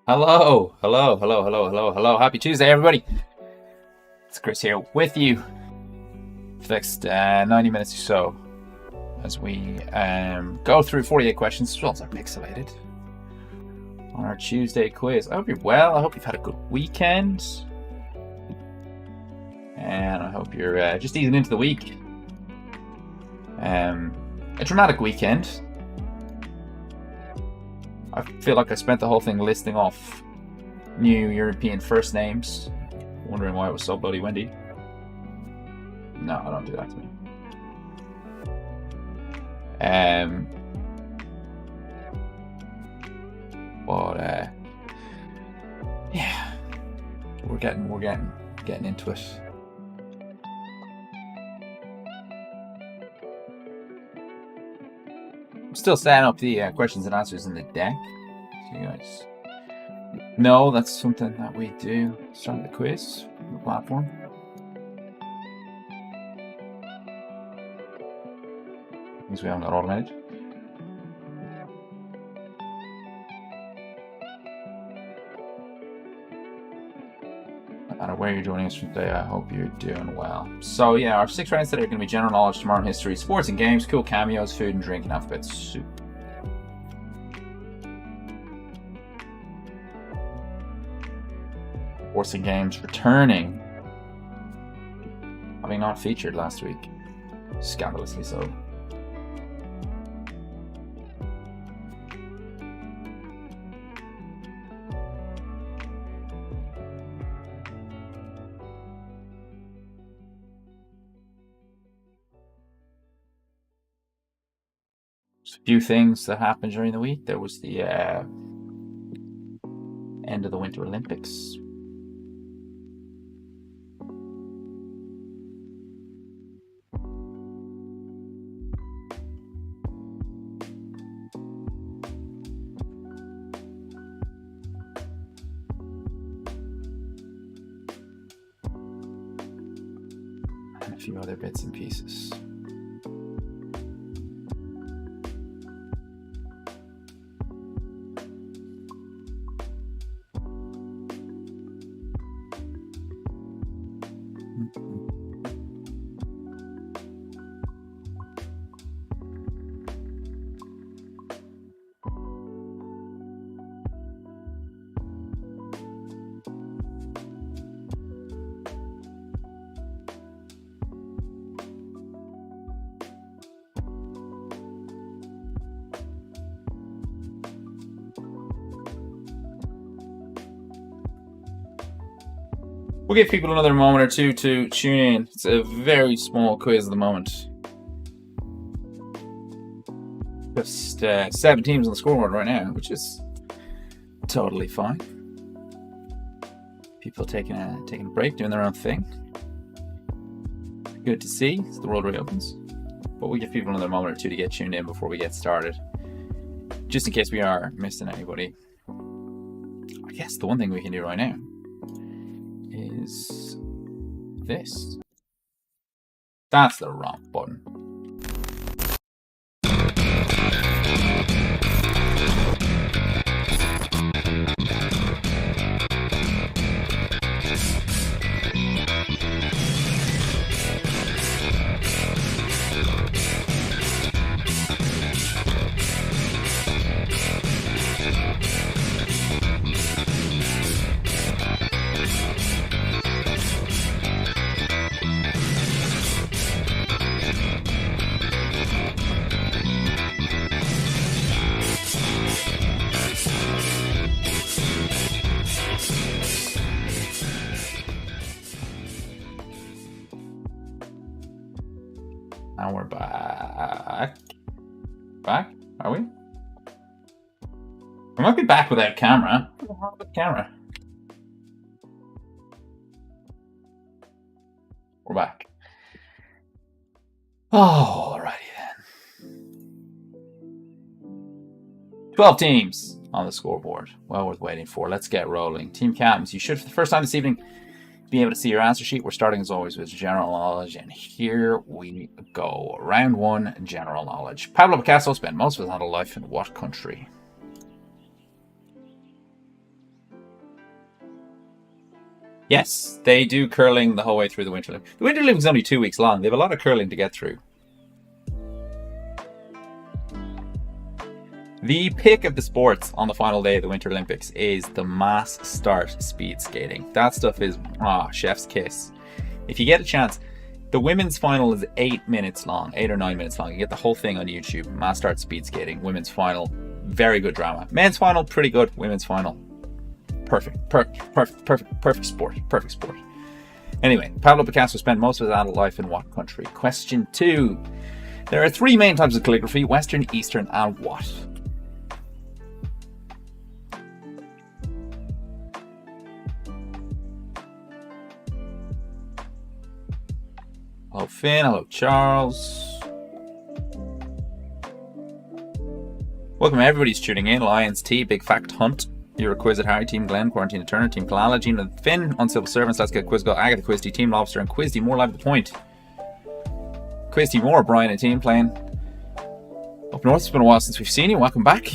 Hello, hello, hello, hello, hello, hello. Happy Tuesday, everybody. It's Chris here with you for the next 90 minutes or so as we go through 48 questions. Results are pixelated on our Tuesday quiz. I hope you're well. I hope you've had a good weekend. And I hope you're just easing into the week. A dramatic weekend. I feel like I spent the whole thing listing off new European first names, wondering why it was so bloody windy. No, I don't do that to me. Yeah, we're getting into it. I'm still setting up the questions and answers in the deck, so you guys know that's something that we do. Start the quiz on the platform. Things we haven't got automated. No matter where you're joining us from today, I hope you're doing well. So yeah, our 6 rounds today are going to be general knowledge, tomorrow history, sports and games, cool cameos, food and drink, and alphabet soup. Sports and games returning, having not featured last week, scandalously so. A few things that happened during the week. There was the end of the Winter Olympics. And a few other bits and pieces. We'll give people another moment or two to tune in. It's a very small quiz at the moment. Just 7 teams on the scoreboard right now, which is totally fine. People taking a break, doing their own thing. Good to see as the world reopens. But we'll give people another moment or two to get tuned in before we get started, just in case we are missing anybody. I guess the one thing we can do right now is this. That's the wrong button. And we're back. Back? Are we? We might be back without camera. Without camera. We're back. Oh, alrighty then. 12 teams on the scoreboard. Well worth waiting for. Let's get rolling. Team captains, you should, for the first time this evening, be able to see your answer sheet. We're starting as always with general knowledge, and here we go. Round 1, general knowledge. Pablo Picasso spent most of his adult life in what country? Yes, they do curling the whole way through the Winter Olympics. The Winter Olympics is only 2 weeks long. They have a lot of curling to get through. The pick of the sports on the final day of the Winter Olympics is the mass start speed skating. That stuff is, chef's kiss. If you get a chance, the women's final is 8 minutes long, 8 or 9 minutes long. You get the whole thing on YouTube. Mass start speed skating, women's final, very good drama. Men's final, pretty good. Women's final, perfect sport. Anyway, Pablo Picasso spent most of his adult life in what country? Question 2. There are 3 main types of calligraphy: Western, Eastern, and what? Hello Finn, hello Charles. Welcome everybody's tuning in. Lions T, Big Fact Hunt, You're a Quiz at Harry, Team Glenn, Quarantine Turner, Team Kalala, Gina Finn, Uncivil Servants, Let's Get Quiz Go, Agatha Quiz D, Team Lobster, and Quiz D More Live at the Point. Quiz D More, Brian and team playing up north. It's been a while since we've seen you. Welcome back.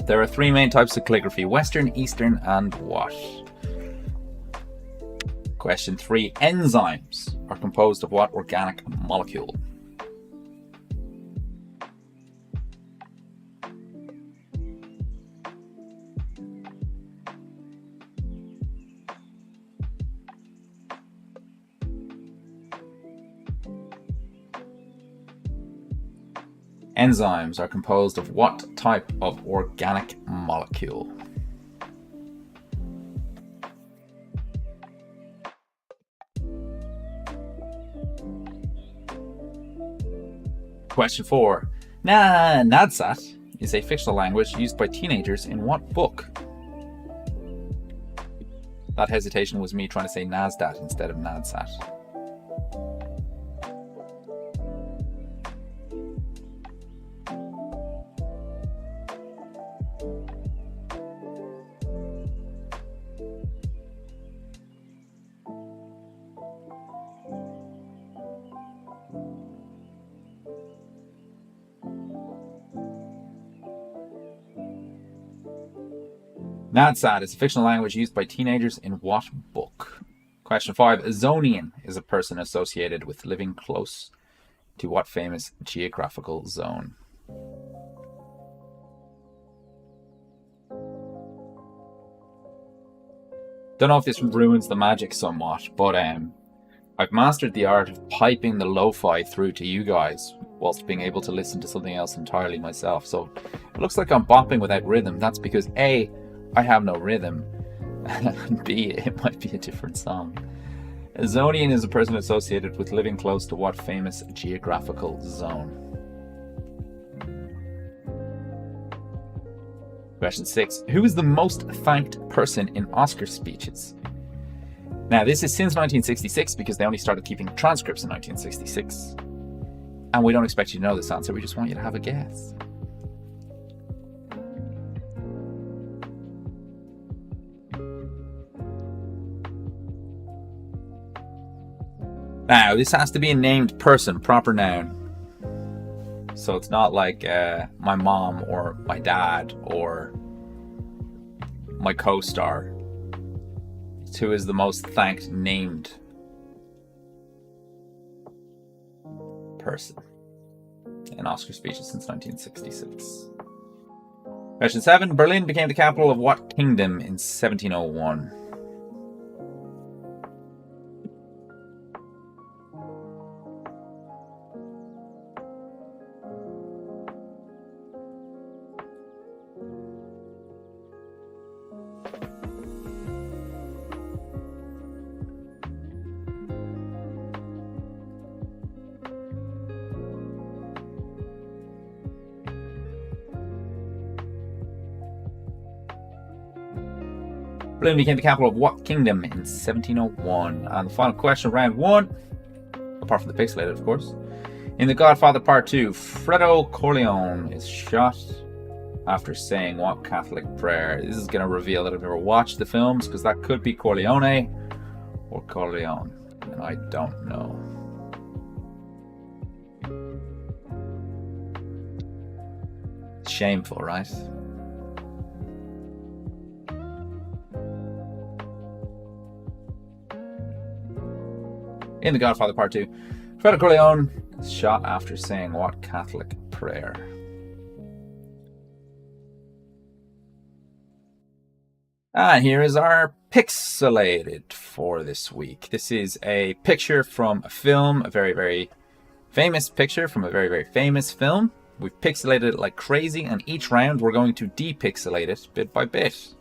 There are 3 main types of calligraphy: Western, Eastern, and what? Question 3. Enzymes are composed of what organic molecule? Enzymes are composed of what type of organic molecule? Question 4. Nadsat is a fictional language used by teenagers in what book? That hesitation was me trying to say Nasdaq instead of Nadsat. Nadsat is a fictional language used by teenagers in what book? Question 5. Azonian is a person associated with living close to what famous geographical zone? Don't know if this ruins the magic somewhat, but I've mastered the art of piping the lo-fi through to you guys whilst being able to listen to something else entirely myself. So it looks like I'm bopping without rhythm. That's because A, I have no rhythm, and B, it might be a different song. Azonian is a person associated with living close to what famous geographical zone? Question 6. Who is the most thanked person in Oscar speeches? Now, this is since 1966 because they only started keeping transcripts in 1966. And we don't expect you to know this answer, we just want you to have a guess. Now, this has to be a named person, proper noun. So it's not like my mom or my dad or my co-star. It's who is the most thanked named person in Oscar speeches since 1966. Question 7. Berlin became the capital of what kingdom in 1701? Berlin became the capital of what kingdom in 1701? And the final question, round 1, apart from the pixelated, of course. In The Godfather Part 2, Fredo Corleone is shot after saying what Catholic prayer? This is going to reveal that I've never watched the films, because that could be Corleone or Corleone, and I don't know. Shameful, right? In The Godfather Part 2, Fredo Corleone is shot after saying what Catholic prayer? And here is our pixelated for this week. This is a picture from a film, a very, very famous picture from a very, very famous film. We've pixelated it like crazy, and each round we're going to depixelate it bit by bit.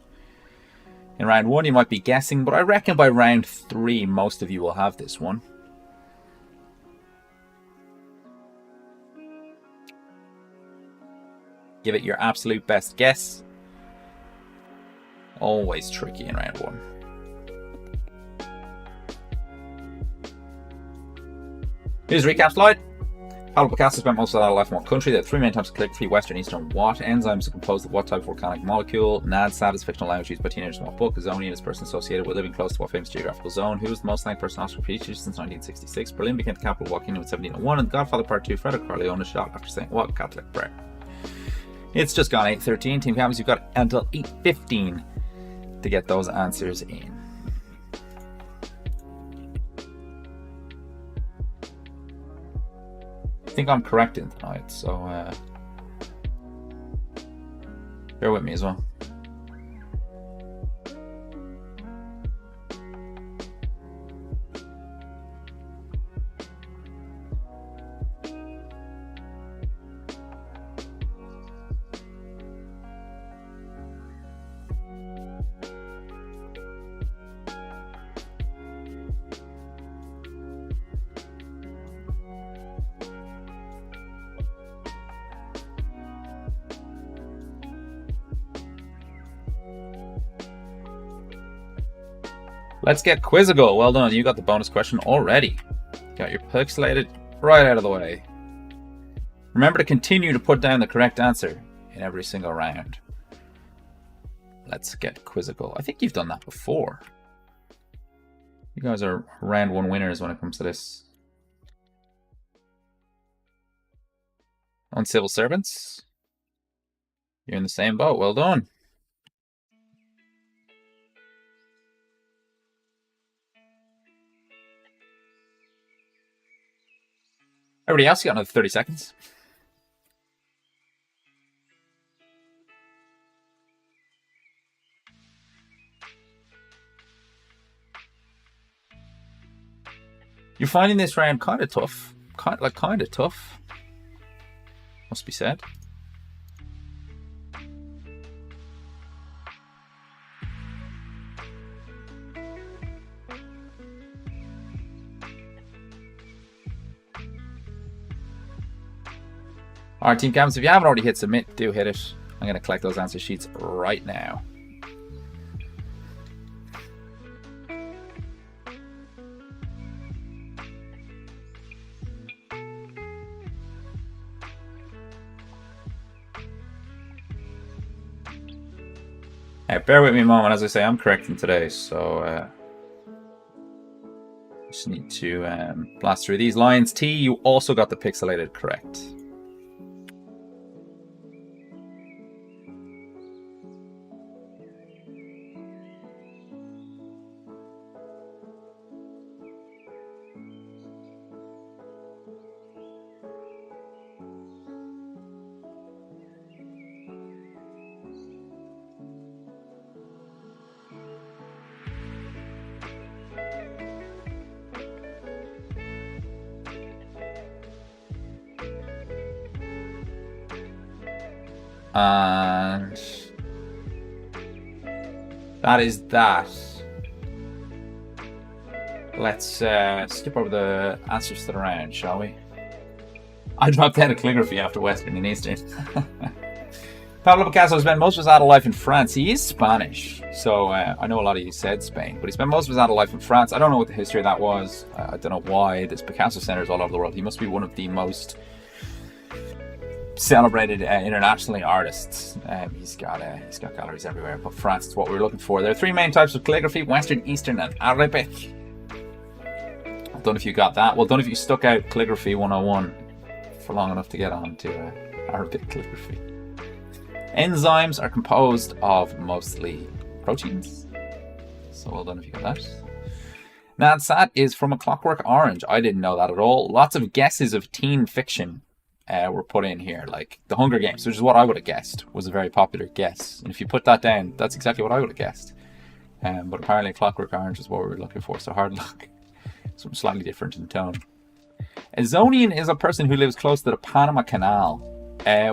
In round 1 you might be guessing, but I reckon by round 3 most of you will have this one. Give it your absolute best guess. Always tricky in round 1. Here's a recap slide. Pablo Picasso spent most of their life in what country? There are 3 main types of calligraphy: Western, Eastern. What enzymes are composed of what type of volcanic molecule? NAD/SAD is fictional language used by teenagers in what book? Zonian is a person associated with living close to what famous geographical zone? Who was the most liked person Oscar Peaches since 1966? Berlin became the capital of what kingdom in 1701? And The Godfather Part 2, Fredo Corleone is shot after saying what Catholic prayer? It's just gone 8:13. Team Camus, you've got until 8:15 to get those answers in. I think I'm correcting tonight, so bear with me as well. Let's get quizzical. Well done. You got the bonus question already. Got your pixelated right out of the way. Remember to continue to put down the correct answer in every single round. Let's get quizzical. I think you've done that before. You guys are round 1 winners when it comes to this. On civil servants, you're in the same boat. Well done. Everybody else, you got another 30 seconds. You're finding this round kind of tough. Kind of tough. Must be said. Alright, Team Camus, if you haven't already hit submit, do hit it. I'm going to collect those answer sheets right now. Hey, bear with me a moment. As I say, I'm correcting today, so just need to blast through these lines. T, you also got the pixelated correct. And that is that. Let's skip over the answers to the round, shall we? I dropped out of calligraphy after Western and Eastern. Pablo Picasso spent most of his adult life in France. He is Spanish, so I know a lot of you said Spain, but he spent most of his adult life in France. I don't know what the history of that was. I don't know why. There's Picasso centers all over the world. He must be one of the most celebrated internationally artists. He's got galleries everywhere, but France is what we're looking for. There are 3 main types of calligraphy: Western, Eastern, and Arabic. Well done if you got that. Well done if you stuck out Calligraphy 101 for long enough to get on to Arabic calligraphy. Enzymes are composed of mostly proteins, so well done if you got that. Nadsat is from A Clockwork Orange. I didn't know that at all. Lots of guesses of teen fiction were put in here, like The Hunger Games, which is what I would have guessed was a very popular guess. And if you put that down, that's exactly what I would have guessed. But apparently A Clockwork Orange is what we were looking for, so hard luck. Something slightly different in tone. A Zonian is a person who lives close to the Panama Canal.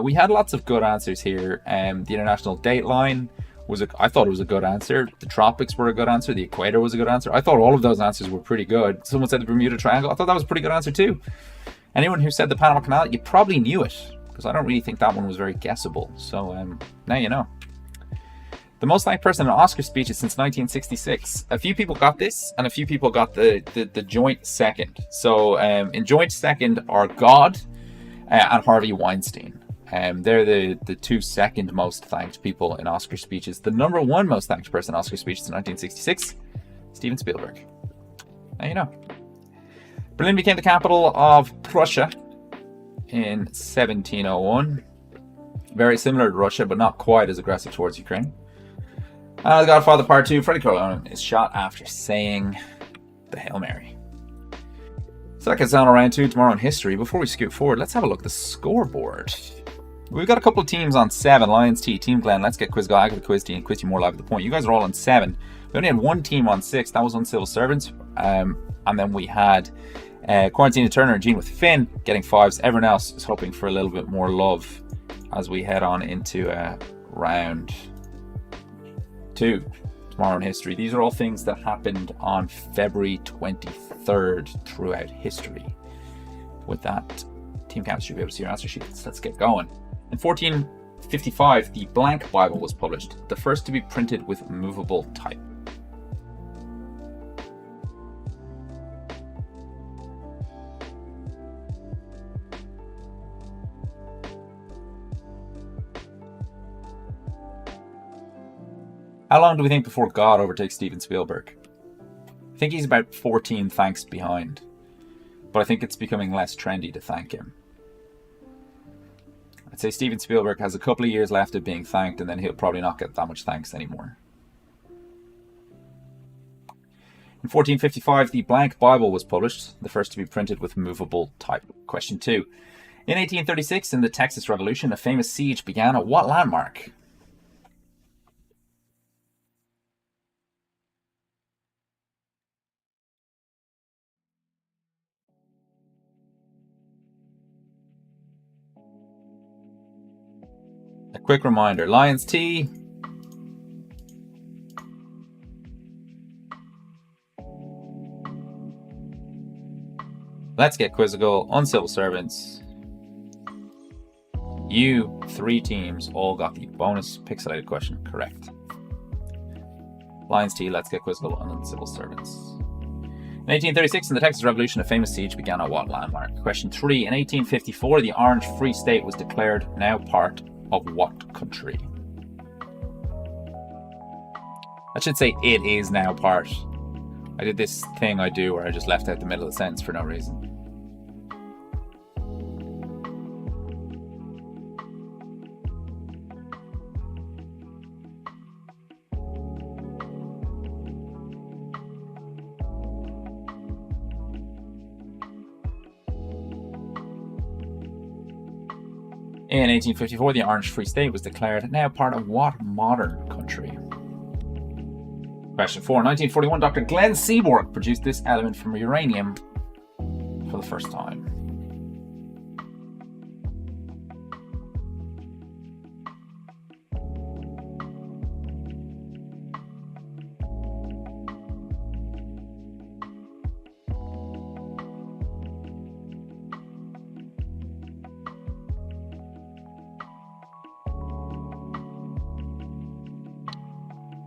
We had lots of good answers here. The International Dateline I thought it was a good answer. The tropics were a good answer. The equator was a good answer. I thought all of those answers were pretty good. Someone said the Bermuda Triangle. I thought that was a pretty good answer too. Anyone who said the Panama Canal, you probably knew it, because I don't really think that one was very guessable. So now you know. The most liked person in Oscar speeches since 1966. A few people got this, and a few people got the joint second. So in joint second are God and Harvey Weinstein. They're the two second most thanked people in Oscar speeches. The number one most thanked person in Oscar speeches in 1966, Steven Spielberg. Now you know. Berlin became the capital of Prussia in 1701. Very similar to Russia, but not quite as aggressive towards Ukraine. The Godfather Part 2, Freddie Corleone is shot after saying the Hail Mary. So that gets down to round 2 tomorrow in history. Before we scoot forward, let's have a look at the scoreboard. We've got a couple of teams on 7. Lions T, Team Glenn, Let's Get Quiz Guy, I got the Quiz T, and Quiz You More Live at the Point. You guys are all on 7. We only had one team on 6. That was Uncivil Servants. And then we had Quarantine Turner and Gene with Finn getting 5s. Everyone else is hoping for a little bit more love as we head on into round 2 tomorrow in history. These are all things that happened on February 23rd throughout history. With that, Team Campus should be able to see your answer sheets. Let's get going. In 1455, the Blank Bible was published, the first to be printed with movable type. How long do we think before God overtakes Steven Spielberg? I think he's about 14 thanks behind, but I think it's becoming less trendy to thank him. I'd say Steven Spielberg has a couple of years left of being thanked, and then he'll probably not get that much thanks anymore. In 1455, the Blank Bible was published, the first to be printed with movable type. Question 2. In 1836, in the Texas Revolution, a famous siege began at what landmark? A quick reminder, Lions T. Let's Get Quizzical, Uncivil Servants. You 3 teams all got the bonus pixelated question correct. Lions T, Let's Get Quizzical, and Uncivil Servants. In 1836, in the Texas Revolution, a famous siege began at what landmark? Question 3. In 1854, the Orange Free State was declared now part of what country? I should say it is now part. I did this thing I do where I just left out the middle of the sentence for no reason. In 1854, the Orange Free State was declared now part of what modern country? Question 4. In 1941, Dr. Glenn Seaborg produced this element from uranium for the first time.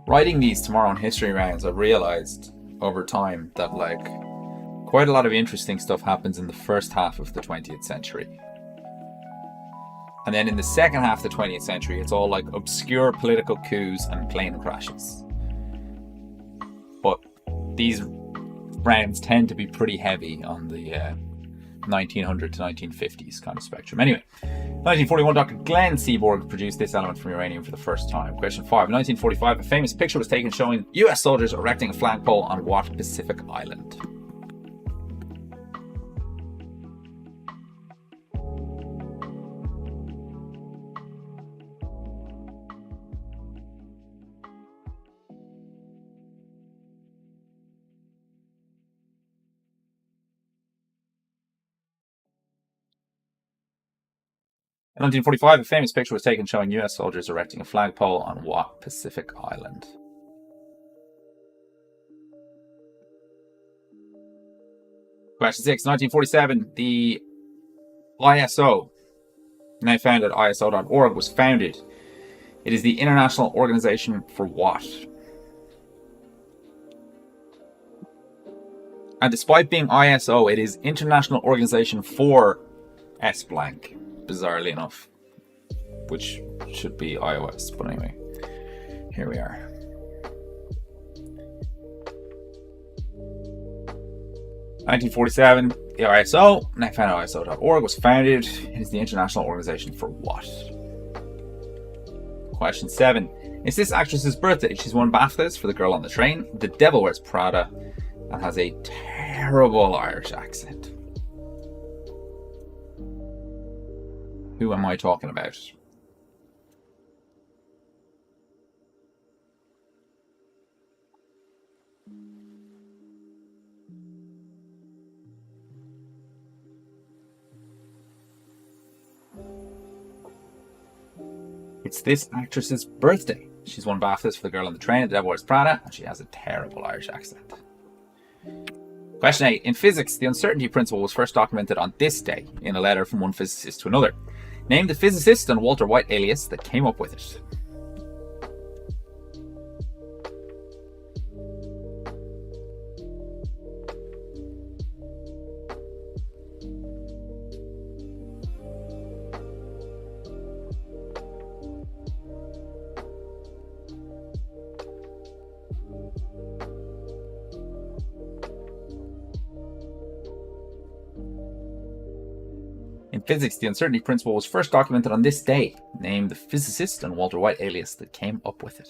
Writing these tomorrow in history rounds, I've realized over time that quite a lot of interesting stuff happens in the first half of the 20th century. And then in the second half of the 20th century, it's all obscure political coups and plane crashes. But these rounds tend to be pretty heavy on the 1900 to 1950s kind of spectrum. Anyway, 1941, Dr. Glenn Seaborg produced this element from uranium for the first time. Question 5. In 1945, a famous picture was taken showing US soldiers erecting a flagpole on what Pacific island? In 1945, a famous picture was taken showing US soldiers erecting a flagpole on what Pacific island? Question 6. 1947, the ISO, now founded ISO.org, was founded. It is the International Organization for what? And despite being ISO, it is International Organization for S blank, bizarrely enough, which should be iOS, but anyway, here we are. In 1947, the ISO, now founded ISO.org, was founded. It is the International Organization for what? Question 7. It's this actress's birthday. She's won BAFTAs for The Girl on the Train, The Devil Wears Prada, and has a terrible Irish accent. Who am I talking about? It's this actress's birthday. She's won BAFTAs for The Girl on the Train, The Devil Wears Prada, and she has a terrible Irish accent. Question 8. In physics, the uncertainty principle was first documented on this day in a letter from one physicist to another. Name the physicist and Walter White alias that came up with it. In physics, the uncertainty principle was first documented on this day. Name the physicist and Walter White alias that came up with it.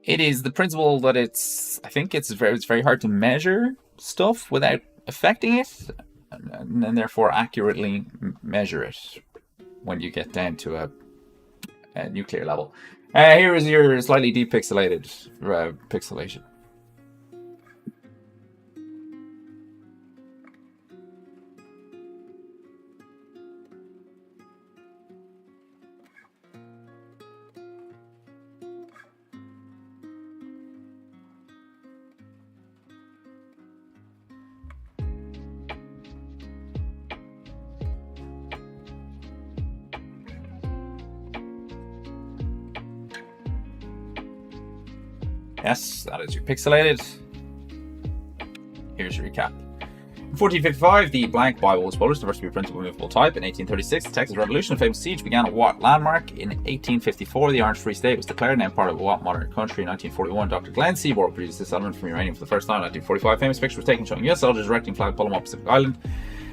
It is the principle that I think it's very hard to measure stuff without affecting it, and therefore accurately measure it when you get down to a nuclear level. Here is your slightly depixelated pixelation. Yes, that is your pixelated. Here's your recap. In 1455, the blank Bible was published, the first to be printed with movable type. In 1836, the Texas Revolution, a famous siege, began at what landmark? In 1854, the Orange Free State was declared, named part of what modern country? In 1941, Dr. Glenn Seaborg produced this element from uranium for the first time. In 1945, famous picture was taken showing US soldiers erecting flagpole on Pacific Island.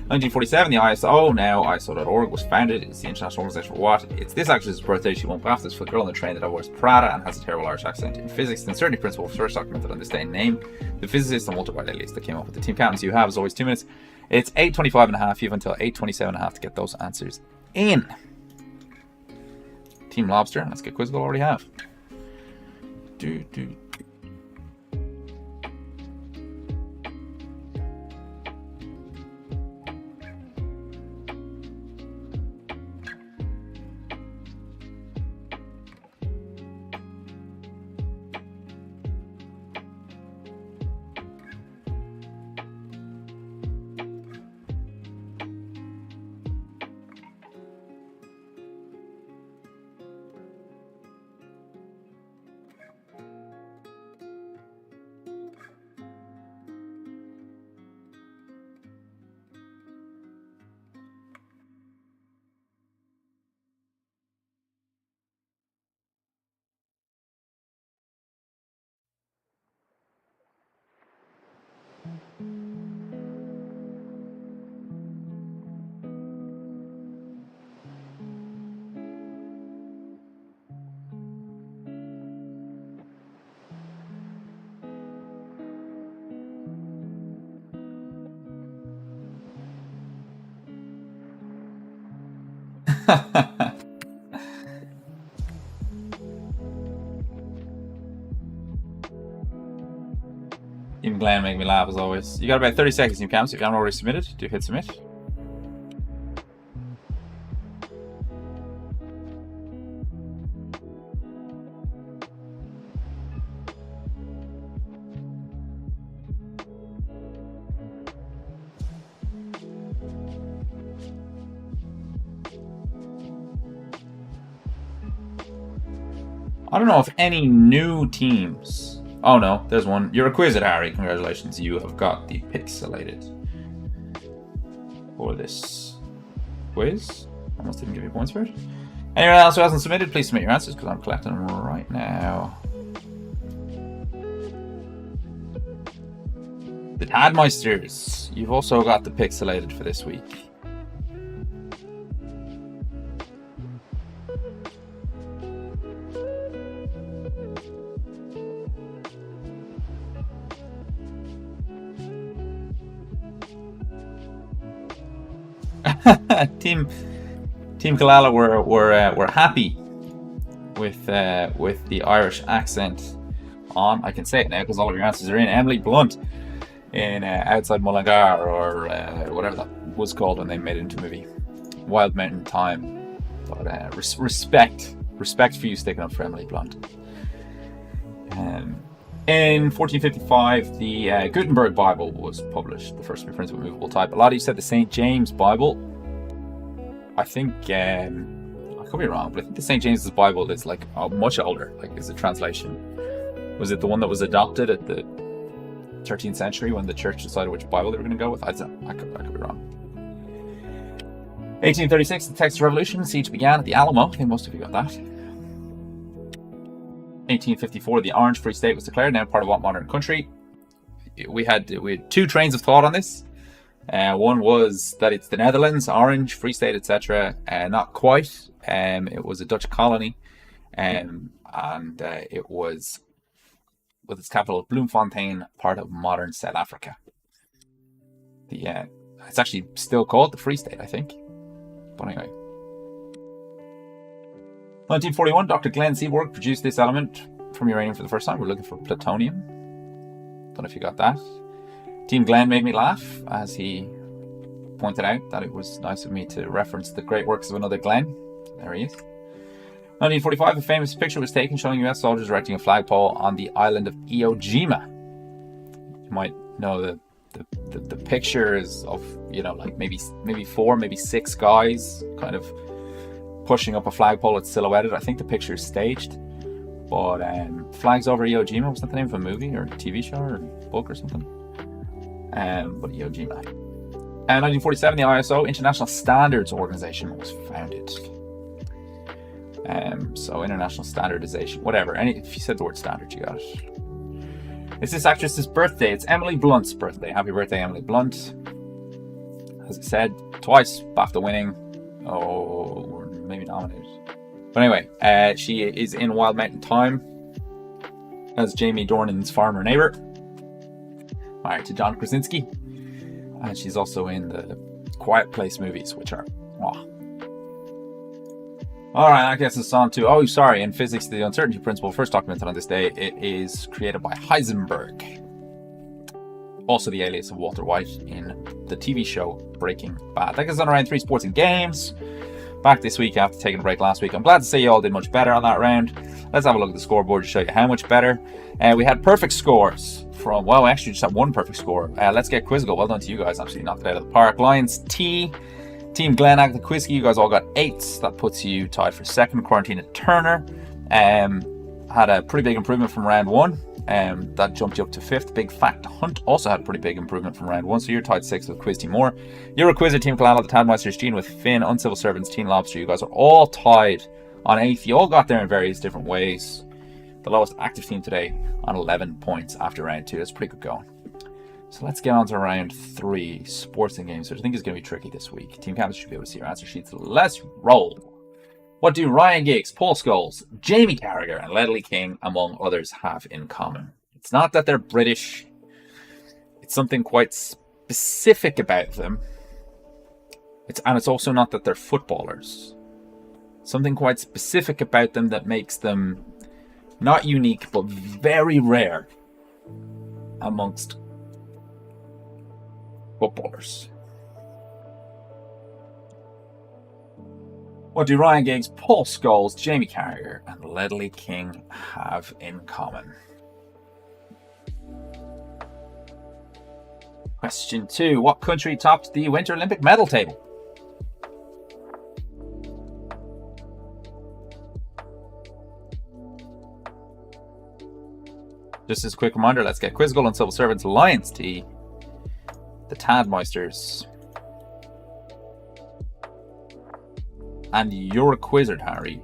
1947, the ISO, now ISO.org, was founded. It's the International Organization for what? It's this actress's birthday. She won BAFTAs for The Girl on the Train, The Devil Wears Prada, and has a terrible Irish accent. In physics, the uncertainty principle was first documented on this day. Name the physicist and Walter White alias that came up with the team captains you have is always 2 minutes. It's 8:25 and a half. You have until 8:27 and a half to get those answers in. Team Lobster, let's get quiz we'll already have. Even Glenn make me laugh as always. You got about 30 seconds, you can. So if you haven't already submitted, do hit submit. I don't know if any new teams. Oh no, there's one. You're a quiz at Harry. Congratulations, you have got the pixelated for this quiz. Almost didn't give you points for it. Anyone else who hasn't submitted, please submit your answers because I'm collecting them right now. The Tadmeisters. You've also got the pixelated for this week. Team Kalala were happy with the Irish accent on. I can say it now because all of your answers are in. Emily Blunt in Outside Mullingar, or whatever that was called when they made it into a movie, Wild Mountain Thyme. But respect for you sticking up for Emily Blunt. In 1455, the Gutenberg Bible was published, the first to be printed with movable type. A lot of you said the St. James Bible. I think, I could be wrong, but I think the St. James's Bible is like much older, like is a translation. Was it the one that was adopted at the 13th century when the church decided which Bible they were going to go with? I don't know, I could be wrong. 1836, the Texas Revolution, siege began at the Alamo. I think most of you got that. 1854, the Orange Free State was declared, now part of what modern country? We had two trains of thought on this. One was that it's the Netherlands, Orange, Free State, etc. Not quite. It was a Dutch colony, and it was, with its capital Bloemfontein, part of modern South Africa. It's actually still called the Free State, I think. But anyway. 1941, Dr. Glenn Seaborg produced this element from uranium for the first time. We're looking for plutonium. Don't know if you got that. Team Glenn made me laugh as he pointed out that it was nice of me to reference the great works of another Glenn. There he is. 1945, a famous picture was taken showing US soldiers erecting a flagpole on the island of Iwo Jima. You might know the picture is of, like maybe 4, maybe 6 guys kind of pushing up a flagpole. It's silhouetted. I think the picture is staged. But Flags Over Iwo Jima, was that the name of a movie or a TV show or book or something? But Iwo Jima. 1947, the ISO, International Standards Organization, was founded. So International Standardization, whatever. If you said the word standard, you got it. It's this actress's birthday. It's Emily Blunt's birthday. Happy birthday, Emily Blunt. As I said, twice BAFTA winning. Or maybe nominated. But anyway, she is in Wild Mountain Thyme as Jamie Dornan's farmer neighbor, married to John Krasinski, and she's also in the Quiet Place movies, which are all right. I guess it's on to in physics, the uncertainty principle, first documented on this day. It is created by Heisenberg, also the alias of Walter White in the TV show Breaking Bad. That gets on around 3 sports and games. Back this week after taking a break last week. I'm glad to say you all did much better on that round. Let's have a look at the scoreboard to show you how much better. We had perfect scores from, well, we actually just had 1 perfect score. Let's get Quizzical. Well done to you guys. Absolutely knocked it out of the park. Lions T, Team Glenn, Agatha Quizzy, you guys all got 8s. That puts you tied for second. Quarantine at Turner had a pretty big improvement from round 1. That jumped you up to 5th. Big Fact Hunt also had a pretty big improvement from round 1, so you're tied 6th with Quiz Team Moore. Euroquizzer, Team Kalala, the Tadmeisters, Gene with Finn, Uncivil Servants, Team Lobster. You guys are all tied on 8th. You all got there in various different ways. The lowest active team today on 11 points after round 2. That's pretty good going. So let's get on to round 3, sports and games, which I think is going to be tricky this week. Team Campus should be able to see your answer sheets. Let's roll. What do Ryan Giggs, Paul Scholes, Jamie Carragher, and Ledley King, among others, have in common? It's not that they're British. It's something quite specific about them. It's also not that they're footballers. Something quite specific about them that makes them not unique, but very rare amongst footballers. What do Ryan Giggs, Paul Scholes, Jamie Carragher, and Ledley King have in common? Question 2. What country topped the Winter Olympic medal table? Just as a quick reminder, let's get Quizzical and Civil Servants Alliance Tea, the Tadmeisters, and you're a Quizzard, Harry.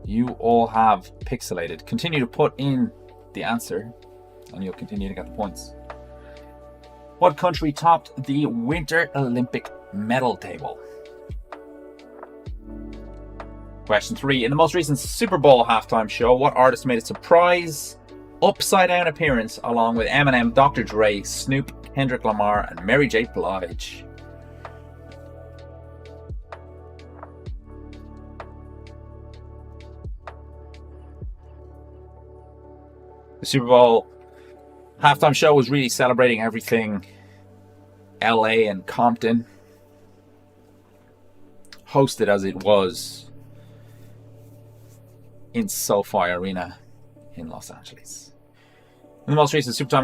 You all have pixelated. Continue to put in the answer, and you'll continue to get the points. What country topped the Winter Olympic medal table? Question 3. In the most recent Super Bowl halftime show, what artist made a surprise upside-down appearance along with Eminem, Dr. Dre, Snoop, Kendrick Lamar, and Mary J. Blige? The Super Bowl halftime show was really celebrating everything LA and Compton, hosted as it was in SoFi Arena in Los Angeles. In the most recent Super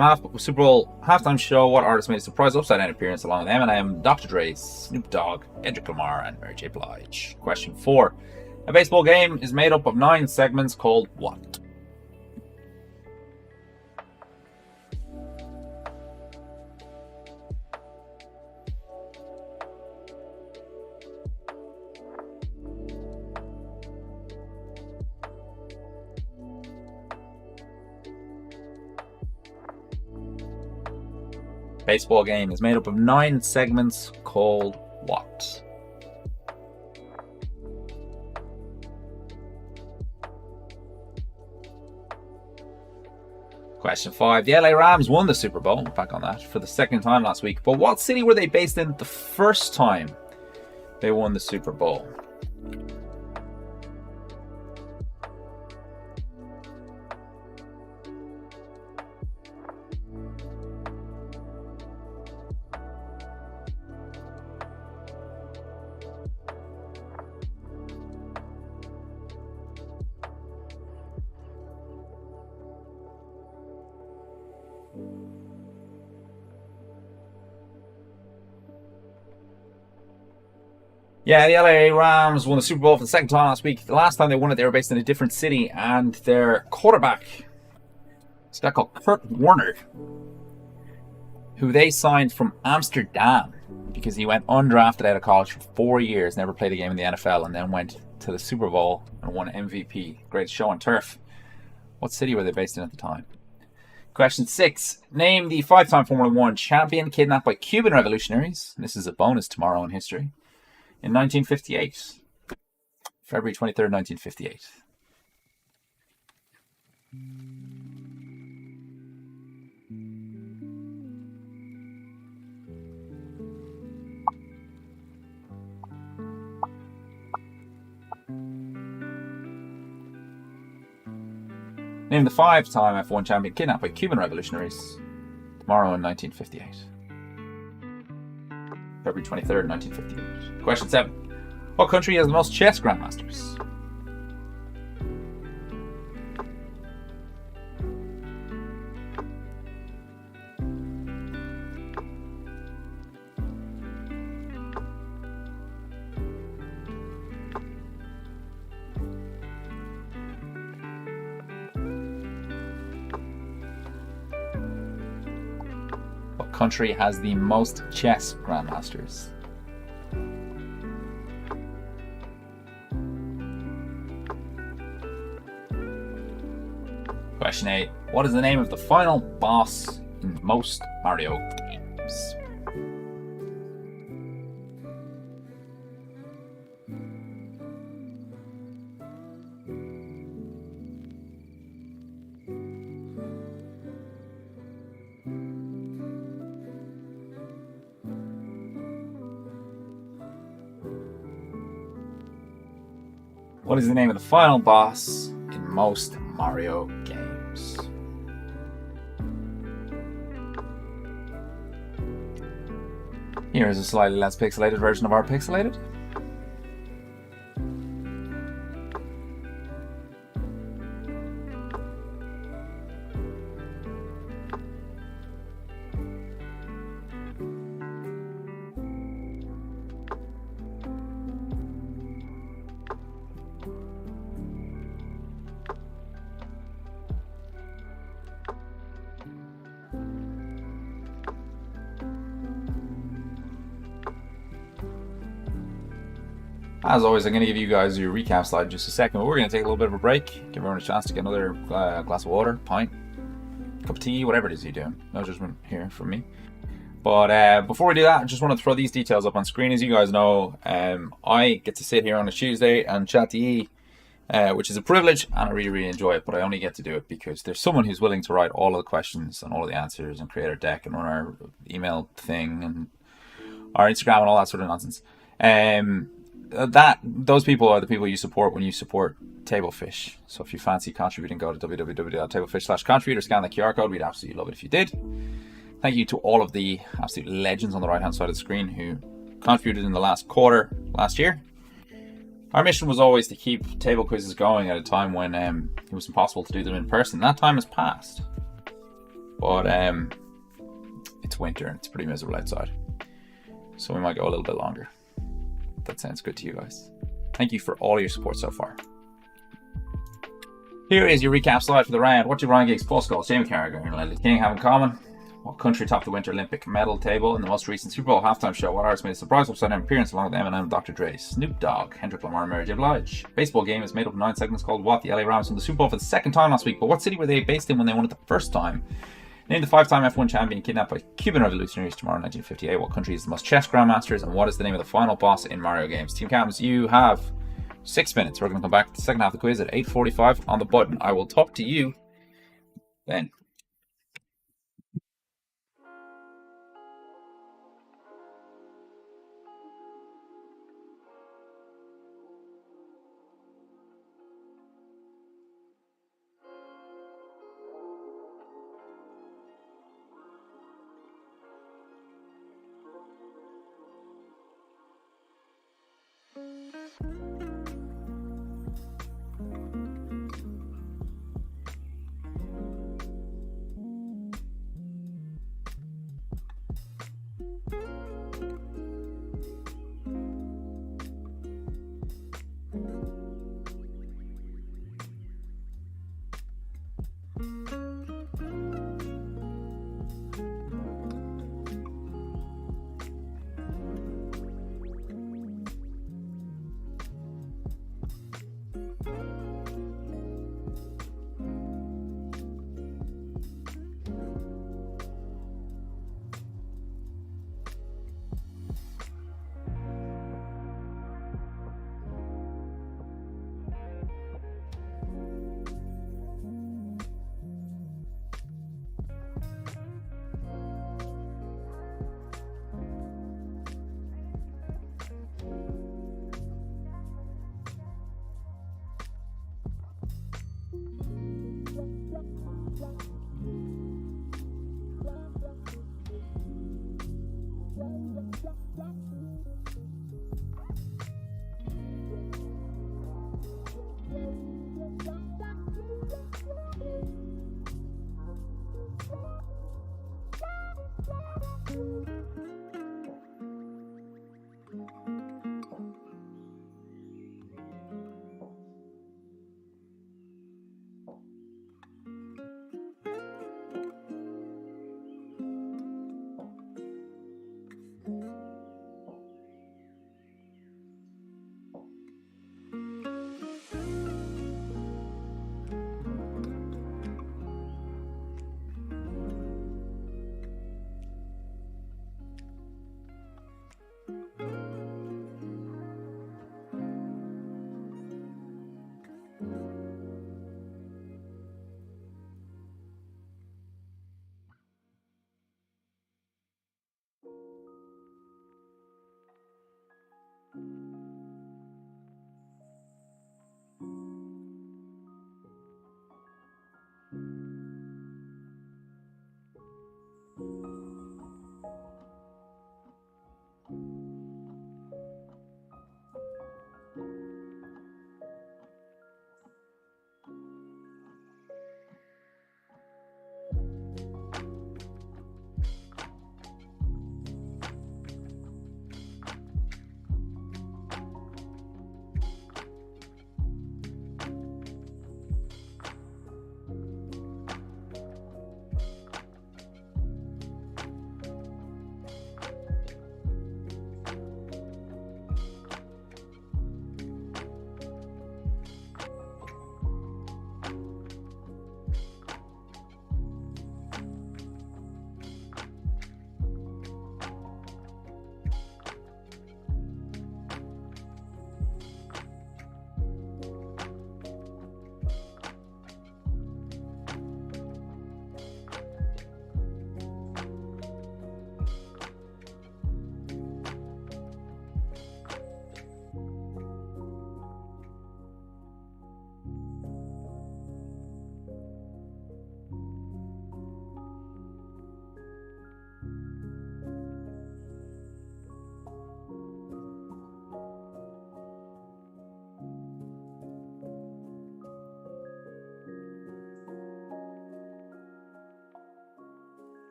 Bowl halftime show, what artist made a surprise upside-down appearance along with Eminem, Dr. Dre, Snoop Dogg, Kendrick Lamar, and Mary J. Blige? Question 4. A baseball game is made up of 9 segments called what? Baseball game is made up of 9 segments called what? Question 5. The LA Rams won the Super Bowl, back on that, for the second time last week. But what city were they based in the first time they won the Super Bowl? Yeah, the LA Rams won the Super Bowl for the second time last week. The last time they won it, they were based in a different city, and their quarterback, this guy called Kurt Warner, who they signed from Amsterdam because he went undrafted out of college for 4 years, never played a game in the NFL, and then went to the Super Bowl and won MVP. Great show on turf. What city were they based in at the time? Question 6. Name the 5-time Formula 1 champion kidnapped by Cuban revolutionaries. This is a bonus tomorrow in history. In 1958. February 23rd, 1958. Name the 5-time F1 champion kidnapped by Cuban revolutionaries. Tomorrow in 1958. February 23rd, 1958. Question 7. What country has the most chess grandmasters? What country has the most chess grandmasters? Question 8. What is the name of the final boss in most Mario games? What is the name of the final boss in most Mario games? Here is a slightly less pixelated version of our pixelated. As always, I'm going to give you guys your recap slide in just a second, but we're going to take a little bit of a break, give everyone a chance to get another glass of water, pint, cup of tea, whatever it is you're doing. No judgment here from me. But before we do that, I just want to throw these details up on screen. As you guys know, I get to sit here on a Tuesday and chat to you, which is a privilege, and I really, really enjoy it, but I only get to do it because there's someone who's willing to write all of the questions and all of the answers and create our deck and run our email thing and our Instagram and all that sort of nonsense. Those people are the people you support when you support Tablefish. So if you fancy contributing, go to www.tablefish.com/contribute or scan the QR code. We'd absolutely love it if you did. Thank you to all of the absolute legends on the right hand side of the screen who contributed in the last quarter last year. Our mission was always to keep table quizzes going at a time when it was impossible to do them in person. That time has passed, but it's winter and it's pretty miserable outside, so we might go a little bit longer. That sounds good to you guys. Thank you for all your support so far. Here is your recap slide for the round. What do Ryan Giggs, Paul Scholes, Jamie Carragher, and Leslie King have in common? What country topped the Winter Olympic medal table in the most recent Super Bowl halftime show? What artist made a surprise upside down appearance along with Eminem, Dr. Dre, Snoop Dogg, Kendrick Lamar, and Mary J. Blige? Baseball game is made up of 9 segments called What? The LA Rams won the Super Bowl for the second time last week, but what city were they based in when they won it the first time? Name the 5-time F1 champion kidnapped by Cuban revolutionaries tomorrow in 1958. What country is the most chess grandmasters? And what is the name of the final boss in Mario games? Team Captains, you have 6 minutes. We're going to come back to the second half of the quiz at 8:45 on the button. I will talk to you then.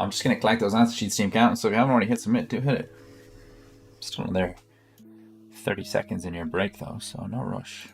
I'm just going to collect those answer sheets, team count. So if you haven't already hit submit, do hit it. Still in there. 30 seconds in your break though, so no rush.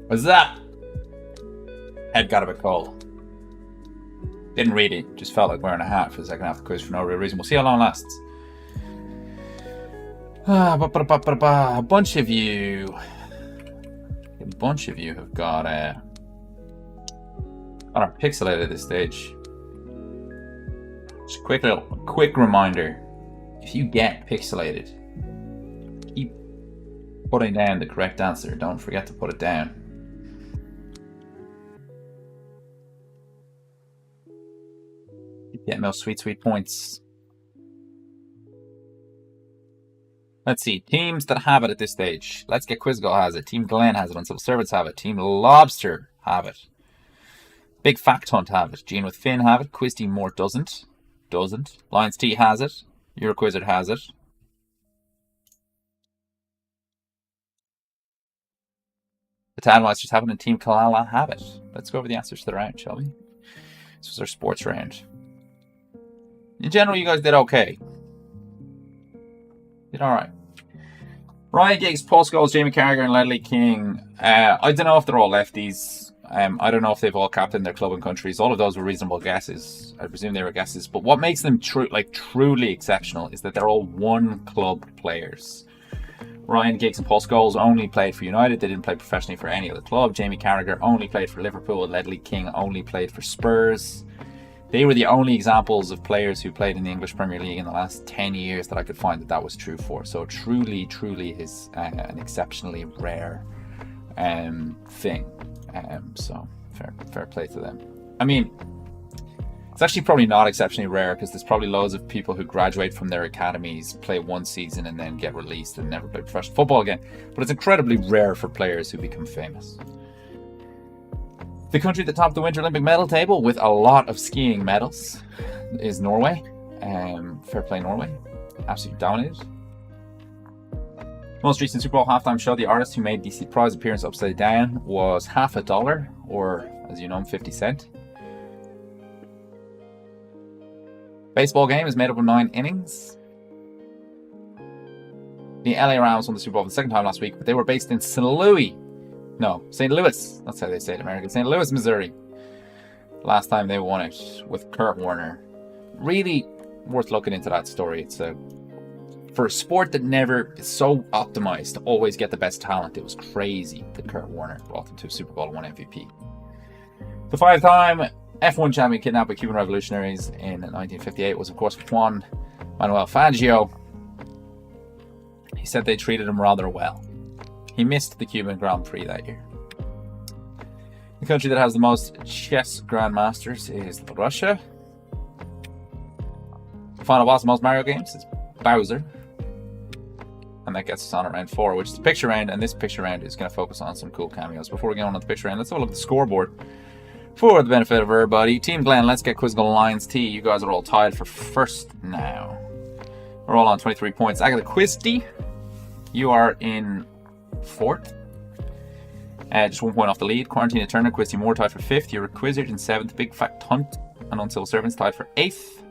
What's that? Head got a bit cold. Didn't read it, just felt like wearing a hat for the second half of the quiz for no real reason. We'll see how long it lasts. A bunch of you have got are pixelated at this stage. Just a quick reminder: if you get pixelated, keep putting down the correct answer. Don't forget to put it down. Getting those sweet points. Let's see. Teams that have it at this stage. Let's Get Quiz Girl has it. Team Glenn has it. Uncivil Servants have it. Team Lobster have it. Big Fact Hunt have it. Gene with Finn have it. Quiz Team Mort doesn't. Lions T has it. Euroquizard has it. The Tadmeisters have it and Team Kalala have it. Let's go over the answers to the round, shall we? This was our sports round. In general, you guys did okay. Did alright. Ryan Giggs, Paul Scholes, Jamie Carragher, and Ledley King. I don't know if they're all lefties. I don't know if they've all captained their club and countries. All of those were reasonable guesses. I presume they were guesses. But what makes them truly exceptional is that they're all one club players. Ryan Giggs and Paul Scholes only played for United. They didn't play professionally for any other club. Jamie Carragher only played for Liverpool. Ledley King only played for Spurs. They were the only examples of players who played in the English Premier League in the last 10 years that I could find that was true for. So truly is an exceptionally rare thing. So fair play to them. I mean, it's actually probably not exceptionally rare because there's probably loads of people who graduate from their academies, play one season and then get released and never play professional football again. But it's incredibly rare for players who become famous. The country that topped the Winter Olympic medal table with a lot of skiing medals is Norway. Fair play, Norway. Absolutely dominated. Most recent Super Bowl halftime show, the artist who made the surprise appearance upside down was $50, or as you know, 50 cents. Baseball game is made up of 9 innings. The LA Rams won the Super Bowl for the second time last week, but they were based in St. Louis. That's how they say it in America. St. Louis, Missouri. Last time they won it with Kurt Warner. Really worth looking into that story. It's for a sport that never is so optimized to always get the best talent. It was crazy that Kurt Warner brought them to a Super Bowl and won MVP. The 5-time F1 champion kidnapped by Cuban revolutionaries in 1958 was, of course, Juan Manuel Fangio. He said they treated him rather well. He missed the Cuban Grand Prix that year. The country that has the most chess Grandmasters is Russia. The final boss of most Mario games is Bowser. And that gets us on at round 4, which is the picture round, and this picture round is going to focus on some cool cameos. Before we get on to the picture round, let's have a look at the scoreboard. For the benefit of everybody, Team Glenn, Let's Get Quiz Girl, Lions T. You guys are all tied for first now. We're all on 23 points. I got the Quiz D. You are in 4th. Just 1 point off the lead. Quarantine Turner, Quiz Team Moore tied for 5th. You're a Quizzard in 7th. Big Fact Hunt and Uncivil Servants tied for 8th.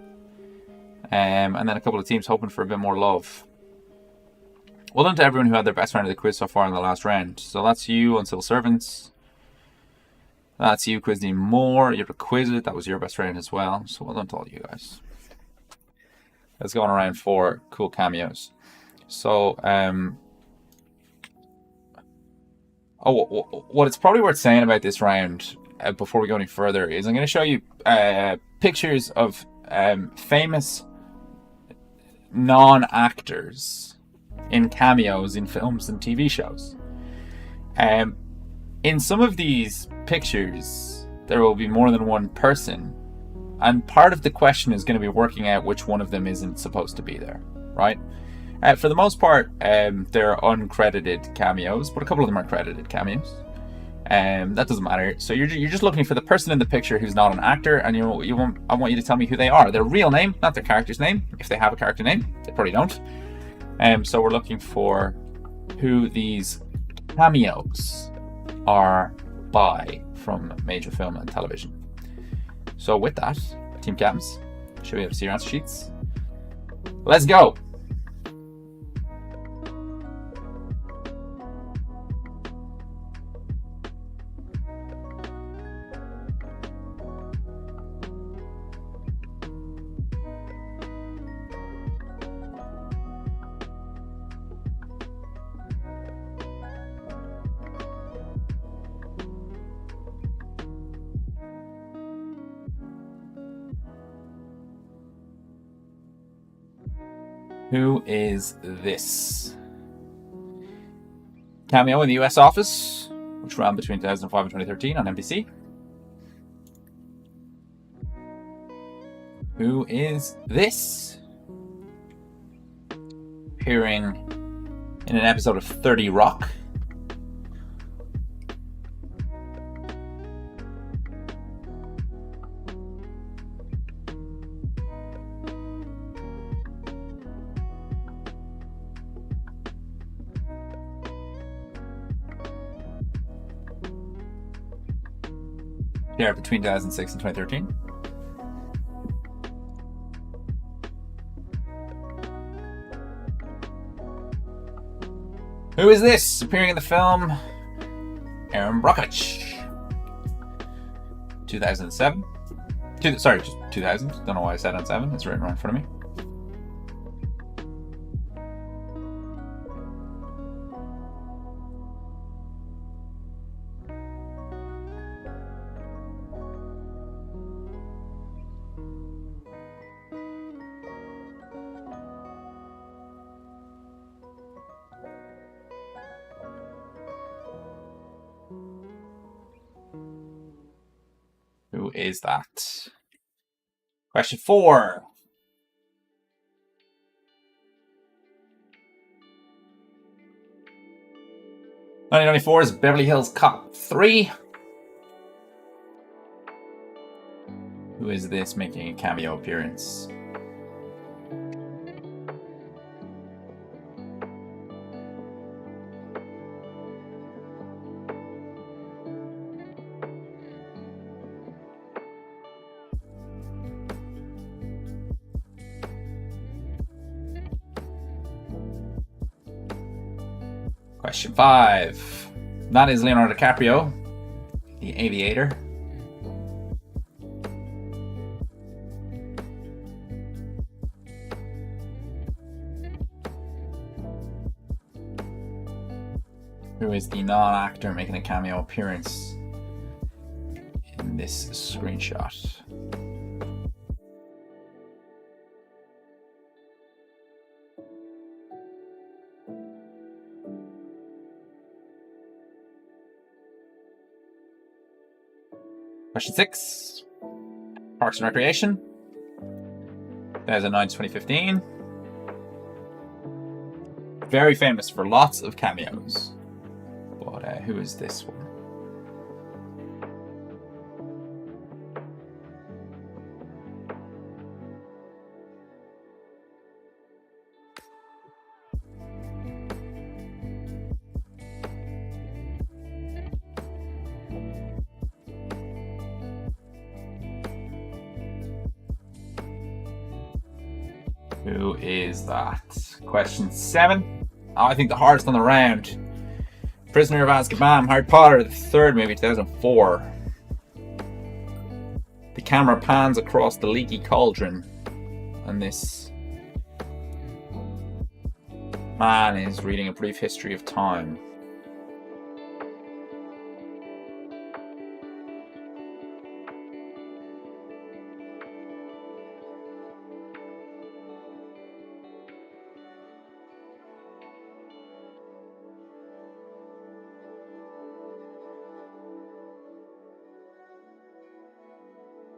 And then a couple of teams hoping for a bit more love. Well done to everyone who had their best round of the quiz so far in the last round. So that's you, Uncivil Servants. That's you, Quizdine Moore. You're requisite. That was your best friend as well. So well done to all you guys. Let's go on around for cool cameos. So, what it's probably worth saying about this round before we go any further is I'm going to show you pictures of famous non-actors in cameos in films and TV shows. In some of these pictures, there will be more than one person, and part of the question is going to be working out which one of them isn't supposed to be there, right? For the most part, they're uncredited cameos, but a couple of them are credited cameos. That doesn't matter. So you're just looking for the person in the picture who's not an actor, and I want you to tell me who they are. Their real name, not their character's name. If they have a character name, they probably don't. So we're looking for who these cameos are by from major film and television. So with that, team captains, should we have to see your answer sheets? Let's go. Who is this? Cameo in the US Office, which ran between 2005 and 2013 on NBC. Who is this? Appearing in an episode of 30 Rock. Here between 2006 and 2013. Who is this? Appearing in the film Aaron Brockovich. 2007. Sorry, just 2000. Don't know why I said on 7. It's written right in front of me. Who is that? Question 4. '94's Beverly Hills Cop 3. Who is this making a cameo appearance? Question 5. That is Leonardo Dicaprio, the aviator. Who is the non-actor making a cameo appearance in this screenshot? Question 6. Parks and Recreation. 2009 to 2015. Very famous for lots of cameos. But who is this one? Who is that? Question 7. Oh, I think the hardest on the round. Prisoner of Azkaban, Harry Potter, the third movie, 2004. The camera pans across the leaky cauldron, and this man is reading a brief history of time.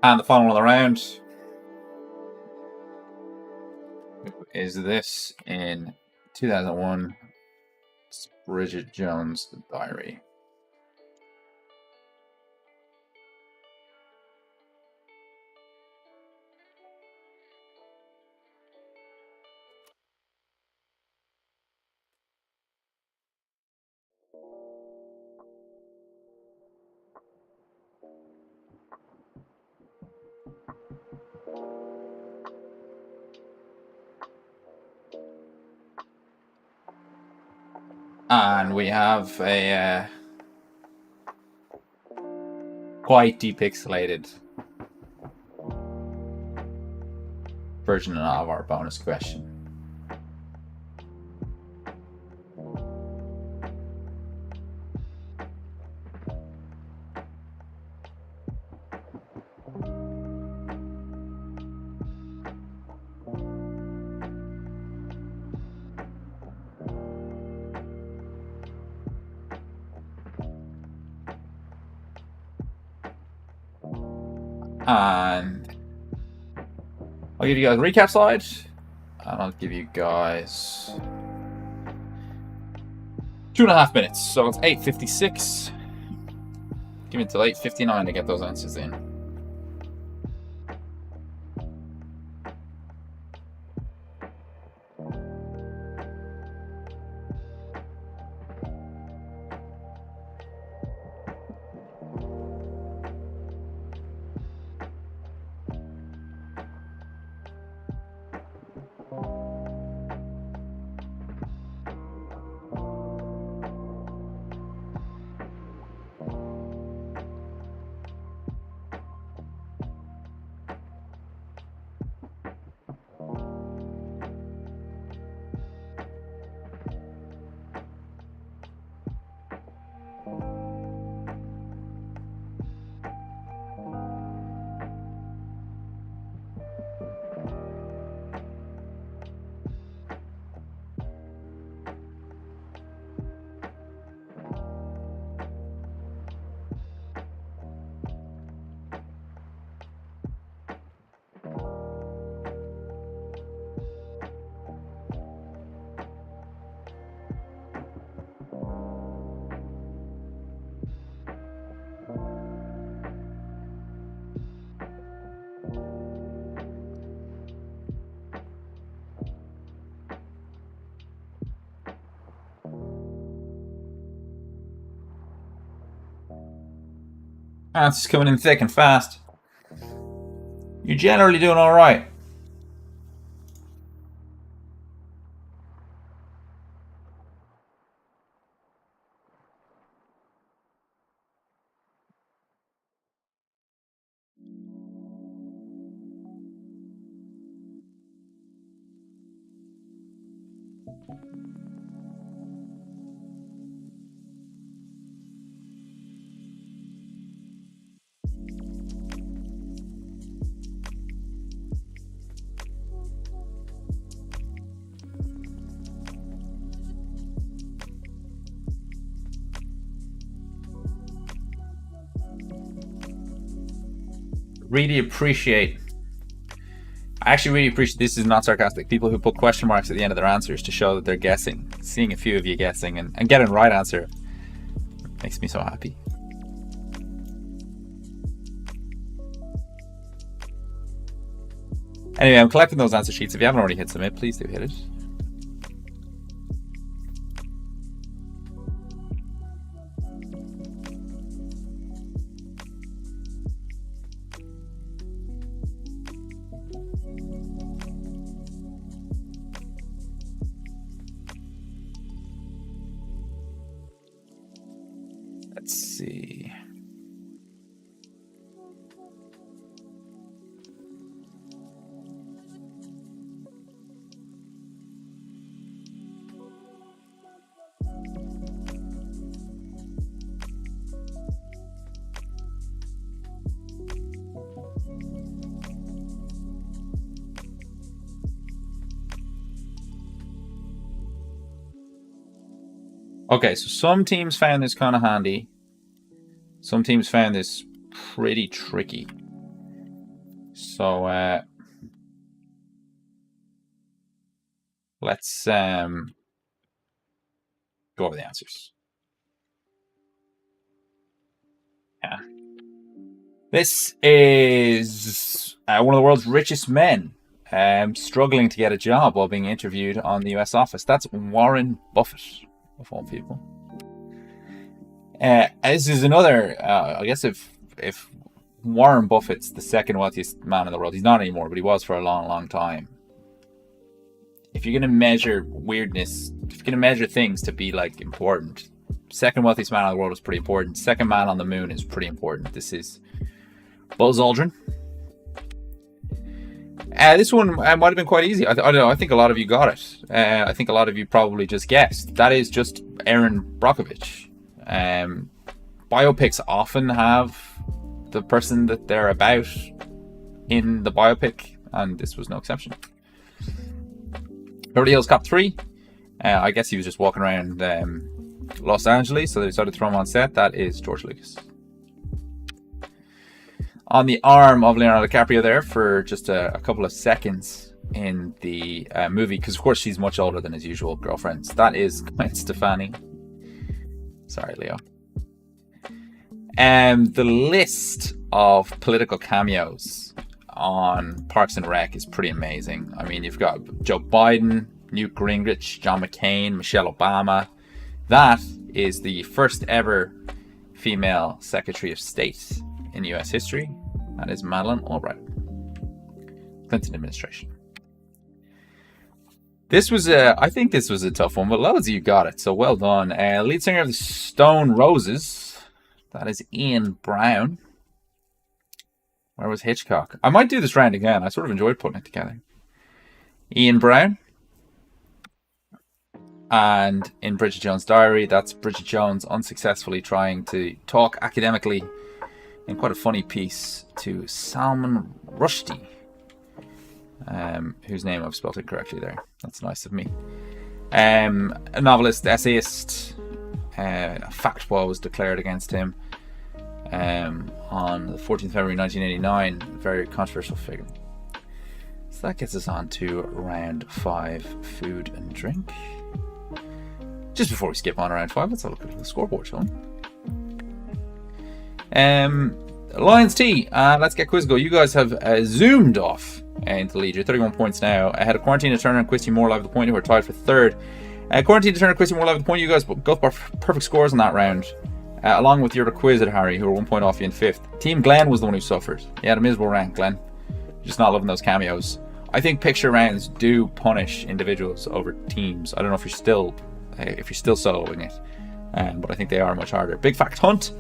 And the final one of the round is this in 2001. It's Bridget Jones' Diary. And we have a quite depixelated version of our bonus question. And I'll give you guys a recap slide, and I'll give you guys 2.5 minutes. So it's 8:56. Give me until 8:59 to get those answers in. Answers coming in thick and fast. You're generally doing all right. I actually really appreciate, this is not sarcastic, people who put question marks at the end of their answers to show that they're guessing. Seeing a few of you guessing and getting the right answer makes me so happy. Anyway, I'm collecting those answer sheets. If you haven't already hit submit, please do hit it. Let's see. Okay, so some teams found this kind of handy. Some teams found this pretty tricky. So let's go over the answers. Yeah. This is one of the world's richest men struggling to get a job while being interviewed on the US office. That's Warren Buffett, of all people. This is another, I guess if Warren Buffett's the second wealthiest man in the world, he's not anymore, but he was for a long, long time. If you're going to measure weirdness, if you're going to measure things to be like important, second wealthiest man in the world is pretty important. Second man on the moon is pretty important. This is Buzz Aldrin. This one might have been quite easy. I don't know. I think a lot of you got it. I think a lot of you probably just guessed. That is just Aaron Brockovich. Biopics often have the person that they're about in the biopic, and this was no exception. Beverly Hills Cop 3. I guess he was just walking around Los Angeles, so they decided to throw him on set. That is George Lucas. On the arm of Leonardo DiCaprio there for just a couple of seconds in the movie, because of course she's much older than his usual girlfriends. That is Gwen Stefani. Sorry, Leo. The list of political cameos on Parks and Rec is pretty amazing. I mean, you've got Joe Biden, Newt Gingrich, John McCain, Michelle Obama. That is the first ever female Secretary of State in US history. That is Madeleine Albright. Clinton administration. This was I think this was a tough one, but loads of you got it, so well done. Lead singer of the Stone Roses, that is Ian Brown. Where was Hitchcock? I might do this round again. I sort of enjoyed putting it together. Ian Brown. And in Bridget Jones' Diary, that's Bridget Jones unsuccessfully trying to talk academically in quite a funny piece to Salman Rushdie, whose name I've spelled incorrectly there. That's nice of me. A novelist, essayist. A fatwa was declared against him on the 14th February 1989. Very controversial figure. So that gets us on to round 5, food and drink. Just before we skip on to round 5, let's have a look at the scoreboard, shall we? Lions T, let's get quiz go. You guys have zoomed off into the lead. You're 31 points now. Ahead of Quarantine, Turner, and Christy Moore live at the point, who are tied for third. Quarantine, Turner, and Christy Moore live at the point. You guys both got perfect scores in that round, along with your quiz at Harry, who are 1 point off you in 5th. Team Glenn was the one who suffered. You had a miserable rank, Glenn. You're just not loving those cameos. I think picture rounds do punish individuals over teams. I don't know if you're still soloing it, but I think they are much harder. Big Fact Hunt,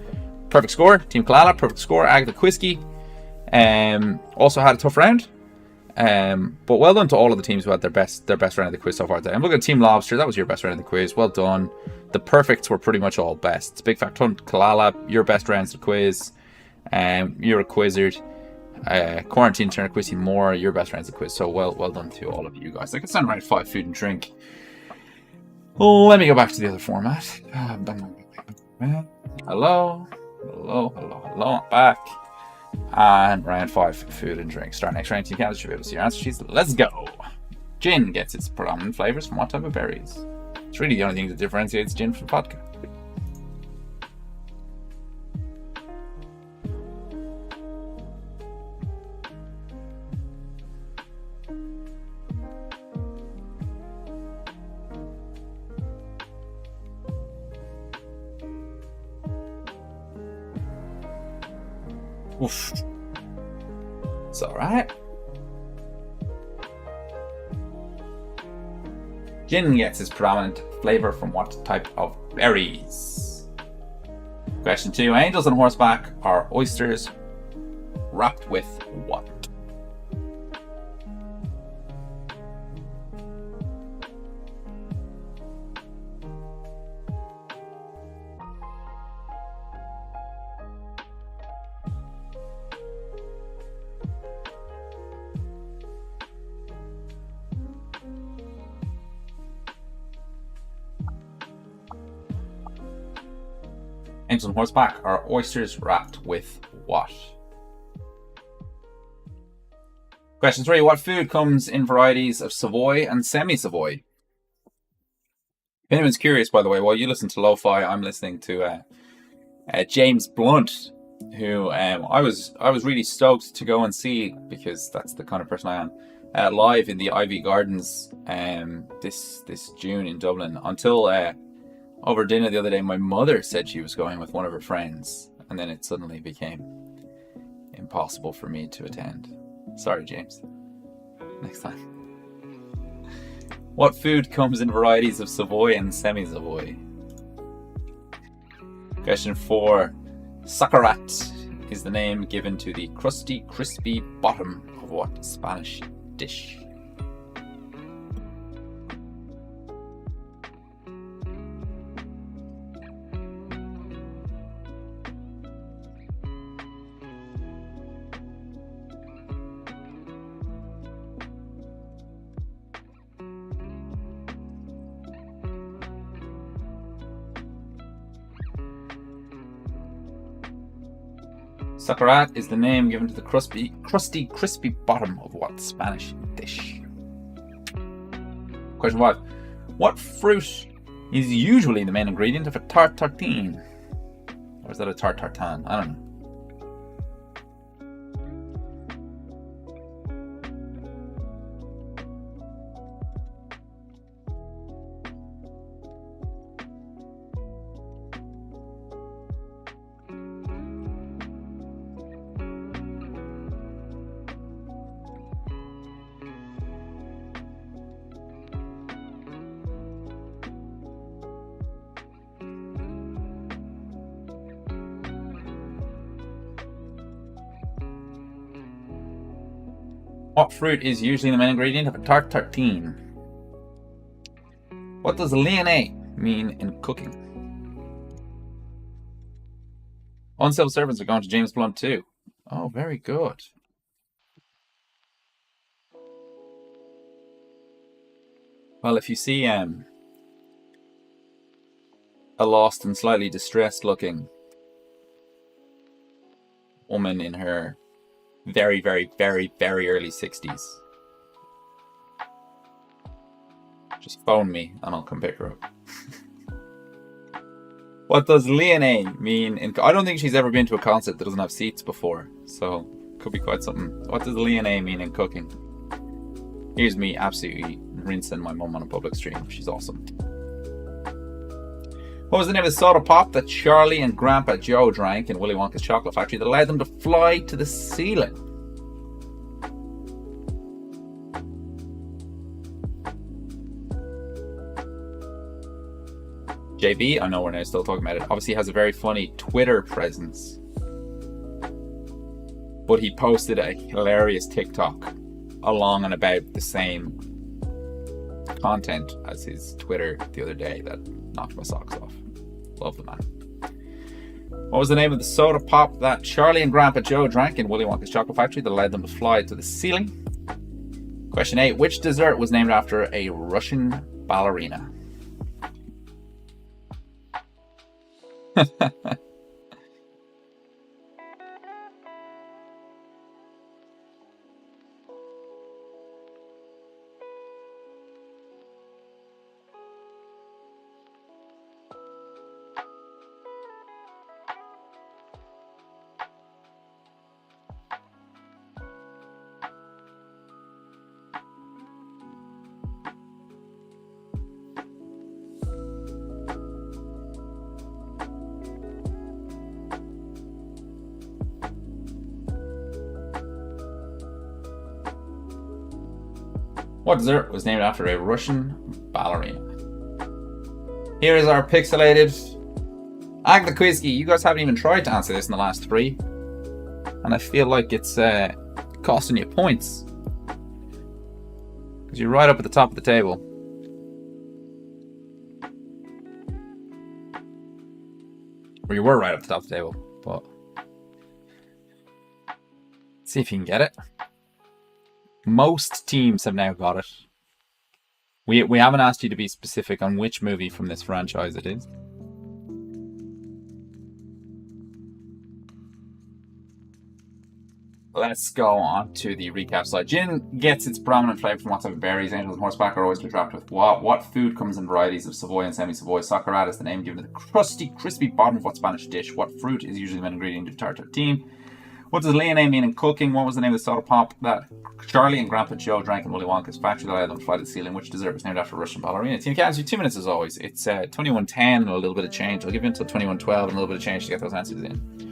perfect score. Team Kalala, perfect score. Agatha Quisky also had a tough round, but well done to all of the teams who had their best round of the quiz so far today. I'm looking at Team Lobster. That was your best round of the quiz. Well done. The perfects were pretty much all bests. Big Fact Hunt, Kalala, your best rounds of the quiz. You're a quizzard. Quarantine, Turner, Quisky, Moore, your best rounds of the quiz. So well done to all of you guys. I could send round 5, food and drink. Let me go back to the other format. Hello, I'm back. And round 5, food and drink. Start next round, Team Canada should be able to see your answer sheets. Let's go. Gin gets its predominant flavours from what type of berries? It's really the only thing that differentiates gin from vodka. Oof. It's alright. Gin gets its predominant flavour from what type of berries? Question 2. Angels on horseback are oysters wrapped with what? James on horseback are oysters wrapped with what? Question 3. What food comes in varieties of Savoy and semi-Savoy? If anyone's curious, by the way, while you listen to lo-fi, I'm listening to James Blunt, who I was really stoked to go and see, because that's the kind of person I am, live in the Ivy Gardens this June in Dublin. Until over dinner the other day, my mother said she was going with one of her friends, and then it suddenly became impossible for me to attend. Sorry, James. Next time. What food comes in varieties of Savoy and semi-Savoy? Question 4. Sacarat is the name given to the crusty, crispy bottom of what Spanish dish? Sacarat is the name given to the crusty, crispy bottom of what Spanish dish? Question 5. What fruit is usually the main ingredient of a tarte tartine? Or is that a tarte tartane? I don't know. What fruit is usually the main ingredient of a tarte tartine? What does Lyonnais mean in cooking? Uncivil servants are going to James Blunt too. Oh, very good. Well, if you see a lost and slightly distressed looking woman in her very, very, very, very early 60s, just phone me and I'll come pick her up. What does Lyonnais mean in... I don't think she's ever been to a concert that doesn't have seats before, so could be quite something. What does Lyonnais mean in cooking? Here's me absolutely rinsing my mum on a public stream. She's awesome. What was the name of the soda pop that Charlie and Grandpa Joe drank in Willy Wonka's chocolate factory that allowed them to fly to the ceiling? JB, I know we're now still talking about it, obviously has a very funny Twitter presence. But he posted a hilarious TikTok along and about the same content as his Twitter the other day that knocked my socks off. Love the man. What was the name of the soda pop that Charlie and Grandpa Joe drank in Willy Wonka's chocolate factory that allowed them to fly to the ceiling? Question 8. Which dessert was named after a Russian ballerina? What dessert was named after a Russian ballerina? Here is our pixelated Agda Quizkey. You guys haven't even tried to answer this in the last 3. And I feel like it's costing you points. Because you're right up at the top of the table. Or you were right up the top of the table. But let's see if you can get it. Most teams have now got it. We haven't asked you to be specific on which movie from this franchise it is. let's go on to the recap slide. Gin gets its predominant flavour from what type of berries. Angels and horseback are oysters wrapped with what food comes in varieties of Savoy and semi-Savoy. Saccarat is the name given to the crusty, crispy bottom of what Spanish dish? What fruit is usually the main ingredient of tartine? What does Leonardo mean in cooking? What was the name of the soda pop that Charlie and Grandpa Joe drank in Willy Wonka's factory that allowed them to fly to the ceiling? Which dessert was named after a Russian ballerina? Team Cats, you 2 minutes as always. It's 21:10 and a little bit of change. I'll give you until 21:12 and a little bit of change to get those answers in.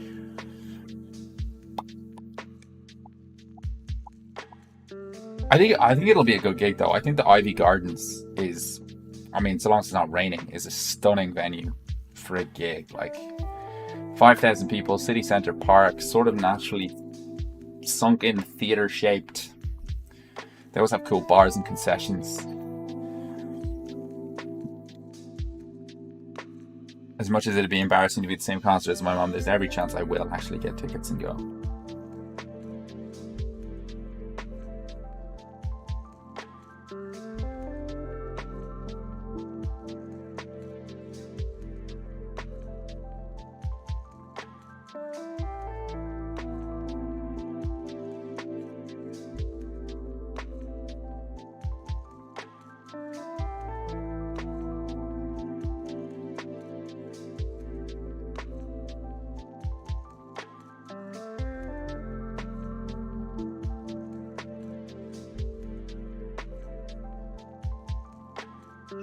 I think it'll be a good gig though. I think the Ivy Gardens is, I mean, so long as it's not raining, is a stunning venue for a gig. Like 5,000 people, city centre park, sort of naturally sunken, theatre shaped. They always have cool bars and concessions. As much as it'd be embarrassing to be at the same concert as my mum, there's every chance I will actually get tickets and go.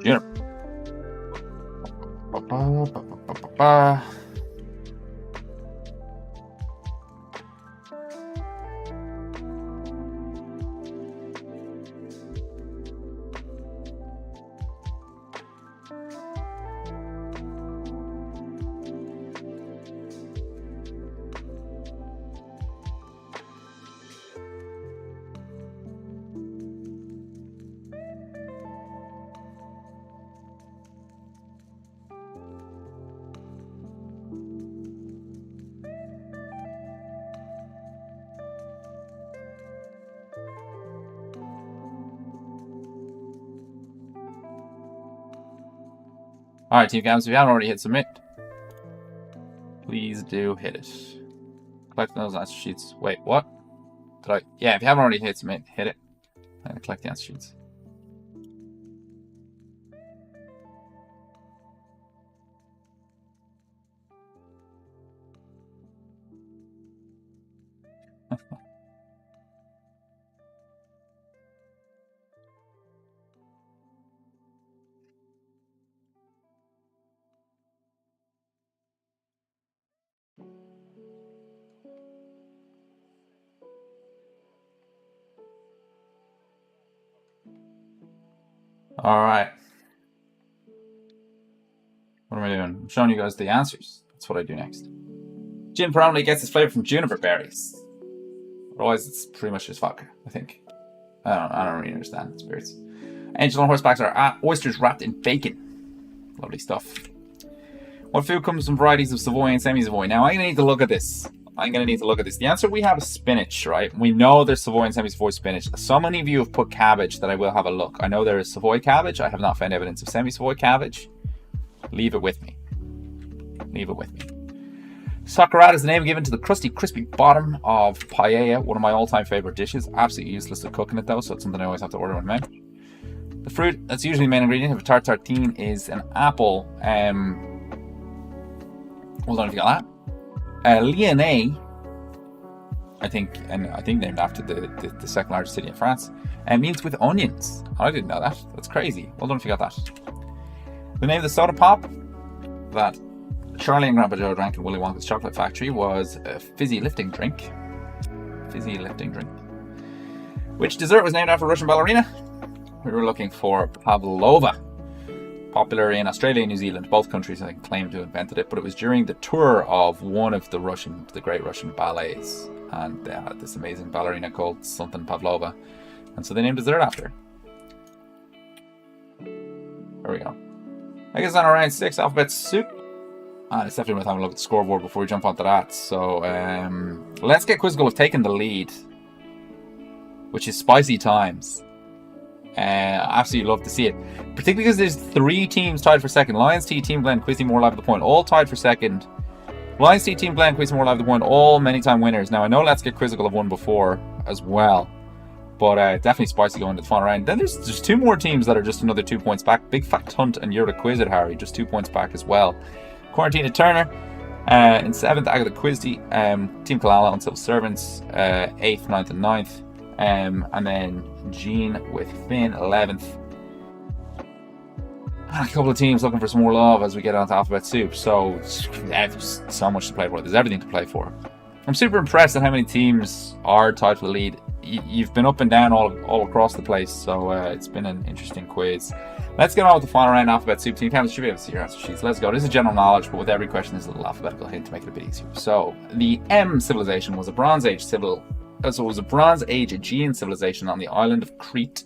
Yeah. Alright, Team Gams, if you haven't already hit submit, please do hit it. Collect those answer sheets. Wait, what? Yeah, if you haven't already hit submit, hit it. I'm going to collect the answer sheets. Alright. What am I doing? I'm showing you guys the answers. That's what I do next. Gin predominantly gets its flavour from juniper berries. Otherwise, it's pretty much just vodka, I think. I don't really understand spirits. Angel and horsebacks are oysters wrapped in bacon. Lovely stuff. What food comes from varieties of Savoy and semi-Savoy? Now, I'm going to need to look at this. The answer we have is spinach, right? We know there's Savoy and semi-Savoy spinach. So many of you have put cabbage that I will have a look. I know there is Savoy cabbage. I have not found evidence of semi-Savoy cabbage. Leave it with me. Saccarat is the name given to the crusty, crispy bottom of paella, one of my all-time favorite dishes. Absolutely useless at cooking it though, so it's something I always have to order when I'm out. The fruit that's usually the main ingredient of a tartine is an apple. Hold on if you got that. Lyonnais, I think named after the second largest city in France, means with onions. I didn't know that. That's crazy. Well done if you got that. The name of the soda pop that Charlie and Grandpa Joe drank in Willy Wonka's chocolate factory was a fizzy lifting drink. Which dessert was named after a Russian ballerina? We were looking for pavlova. Popular in Australia and New Zealand. Both countries, I think, claim to have invented it, but it was during the tour of one of the great Russian ballets, and they had this amazing ballerina called something Pavlova, and so they named dessert after. There we go. I guess on round 6, alphabet soup. And it's definitely worth having a look at the scoreboard before we jump onto that. So let's get Quizzical have taken the lead, which is spicy times. Absolutely love to see it, particularly because there's 3 teams tied for second. Lions T, Team Glen, Quizzy Moore live at the point, all tied for second. Well, I see Team Glen quiz more live. They've won all many-time winners. Now I know Let's Get Quizzical have won before as well, but definitely spicy going to the final round. Then there's two more teams that are just another 2 points back. Big Fact Hunt and You're the Quiz It, Harry, just 2 points back as well. Quarantina Turner in 7th. Agatha Quizdy, Team Kalala on Civil Servants 8th, 9th, and 9th, and then Jean with Finn 11th. A couple of teams looking for some more love as we get on to Alphabet Soup. So there's so much to play for. There's everything to play for. I'm super impressed at how many teams are tied for the lead. You've been up and down all across the place, so it's been an interesting quiz. Let's get on with the final round. Alphabet Soup team. Cameron, should be able to see your answer sheets. Let's go. This is general knowledge, but with every question there's a little alphabetical hint to make it a bit easier. So the M civilization was a Bronze Age Aegean civilization on the island of Crete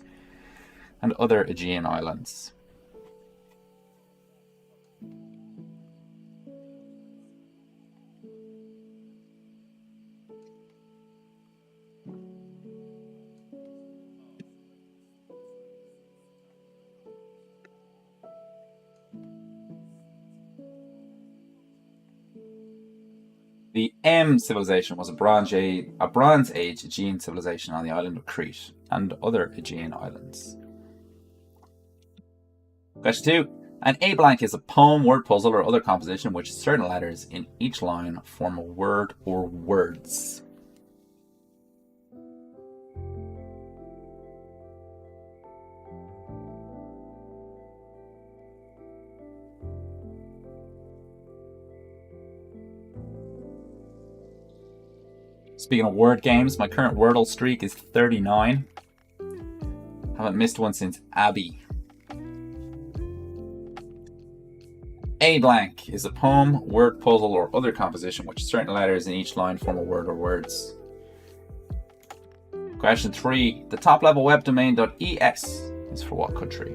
and other Aegean islands. The M civilization was a Bronze Age Aegean civilization on the island of Crete and other Aegean islands. Question 2. An A blank is a poem, word puzzle, or other composition in which certain letters in each line form a word or words. Speaking of word games, my current Wordle streak is 39. Haven't missed one since Abby. A blank is a poem, word puzzle, or other composition which certain letters in each line form a word or words. Question 3. The top level web domain .es is for what country?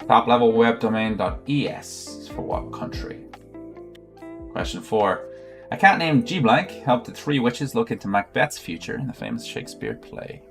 Top level web domain .es is for what country? Question 4. A cat named G blank helped the three witches look into Macbeth's future in the famous Shakespeare play.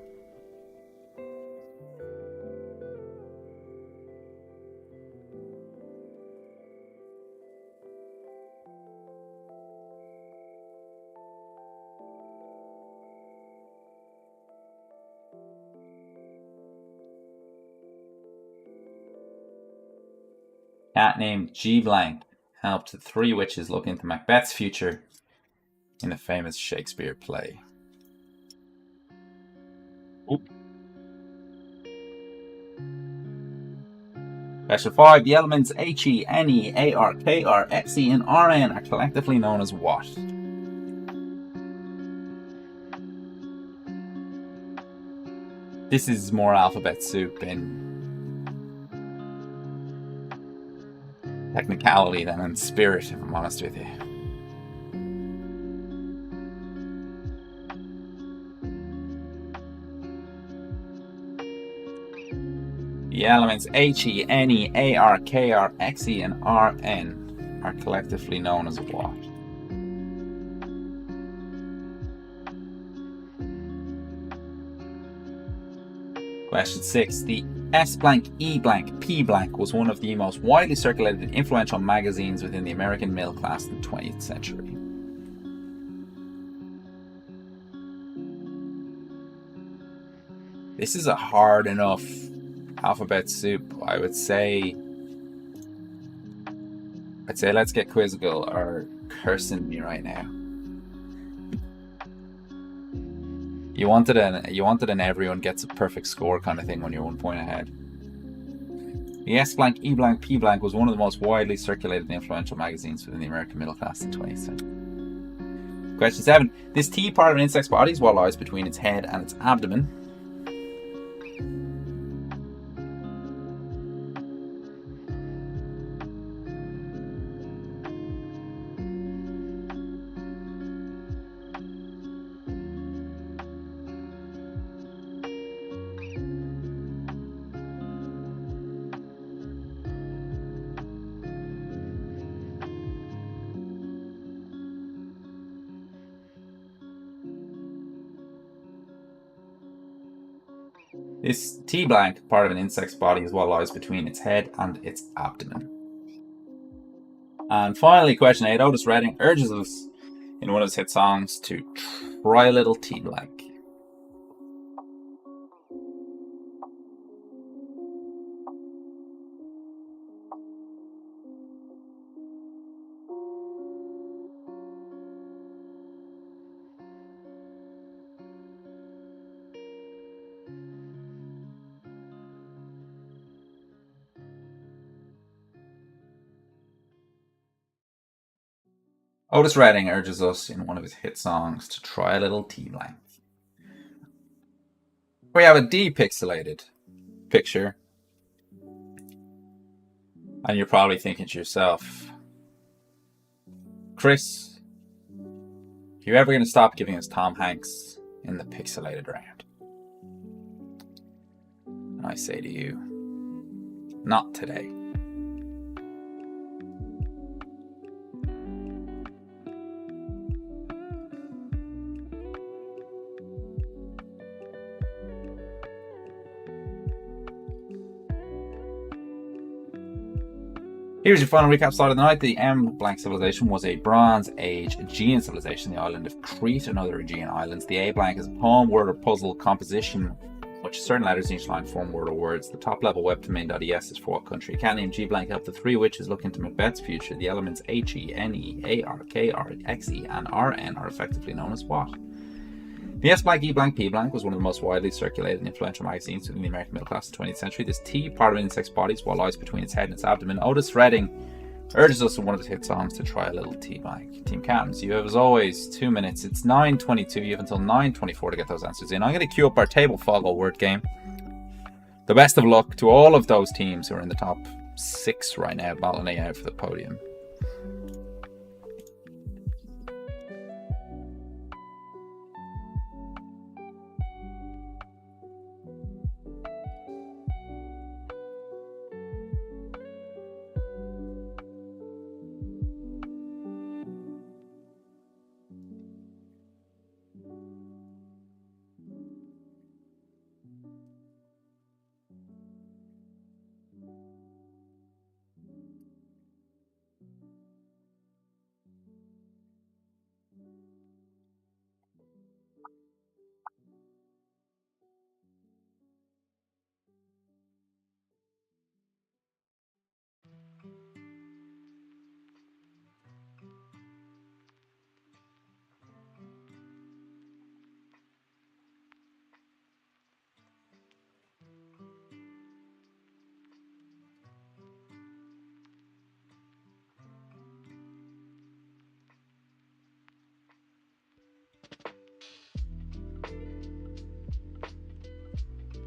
Cat named G blank helped the three witches look into Macbeth's future in the famous Shakespeare play. Oop. Question 5. The elements He, Ne, Ar, Kr, Xe, and Rn are collectively known as what? This is more alphabet soup in technicality than in spirit, if I'm honest with you. The elements He, Ne, Ar, Kr, Xe, and Rn are collectively known as what? Question 6. The S blank, E blank, P blank was one of the most widely circulated and influential magazines within the American middle class in the 20th century. This is a hard enough alphabet soup. I'd say Let's Get Quizzical are cursing me right now. You wanted an everyone gets a perfect score kind of thing when you're 1 point ahead. The S blank, E blank, P blank was one of the most widely circulated and influential magazines within the American middle class in the 20th century. Question 7. This T part of an insect's body is what lies between its head and its abdomen. This T blank, part of an insect's body, is what lies between its head and its abdomen. And finally, question 8. Otis Redding urges us in one of his hit songs to try a little T blank. Otis Redding urges us in one of his hit songs to try a little T blank. We have a depixelated picture, and you're probably thinking to yourself, Chris, are you ever going to stop giving us Tom Hanks in the pixelated round? And I say to you, not today. Here's your final recap slide of the night. The M blank civilization was a Bronze Age Aegean civilization, the island of Crete and other Aegean islands. The A blank is a poem, word, or puzzle composition, which certain letters in each line form word or words. The top level web domain.es is for what country. Cat name G blank help the three witches look into Macbeth's future. The elements He, Ne, Ar, Kr, Xe, and Rn are effectively known as what? The S blank, E blank, P blank was one of the most widely circulated and influential magazines within the American middle class of the 20th century. This T, part of an insect's body, what lies between its head and its abdomen. Otis Redding urges us in one of his hit songs to try a little T blank. Team Captains, you have as always 2 minutes. It's 9:22. You have until 9:24 to get those answers in. I'm going to queue up our table foggle word game. The best of luck to all of those teams who are in the top 6 right now, battling out for the podium.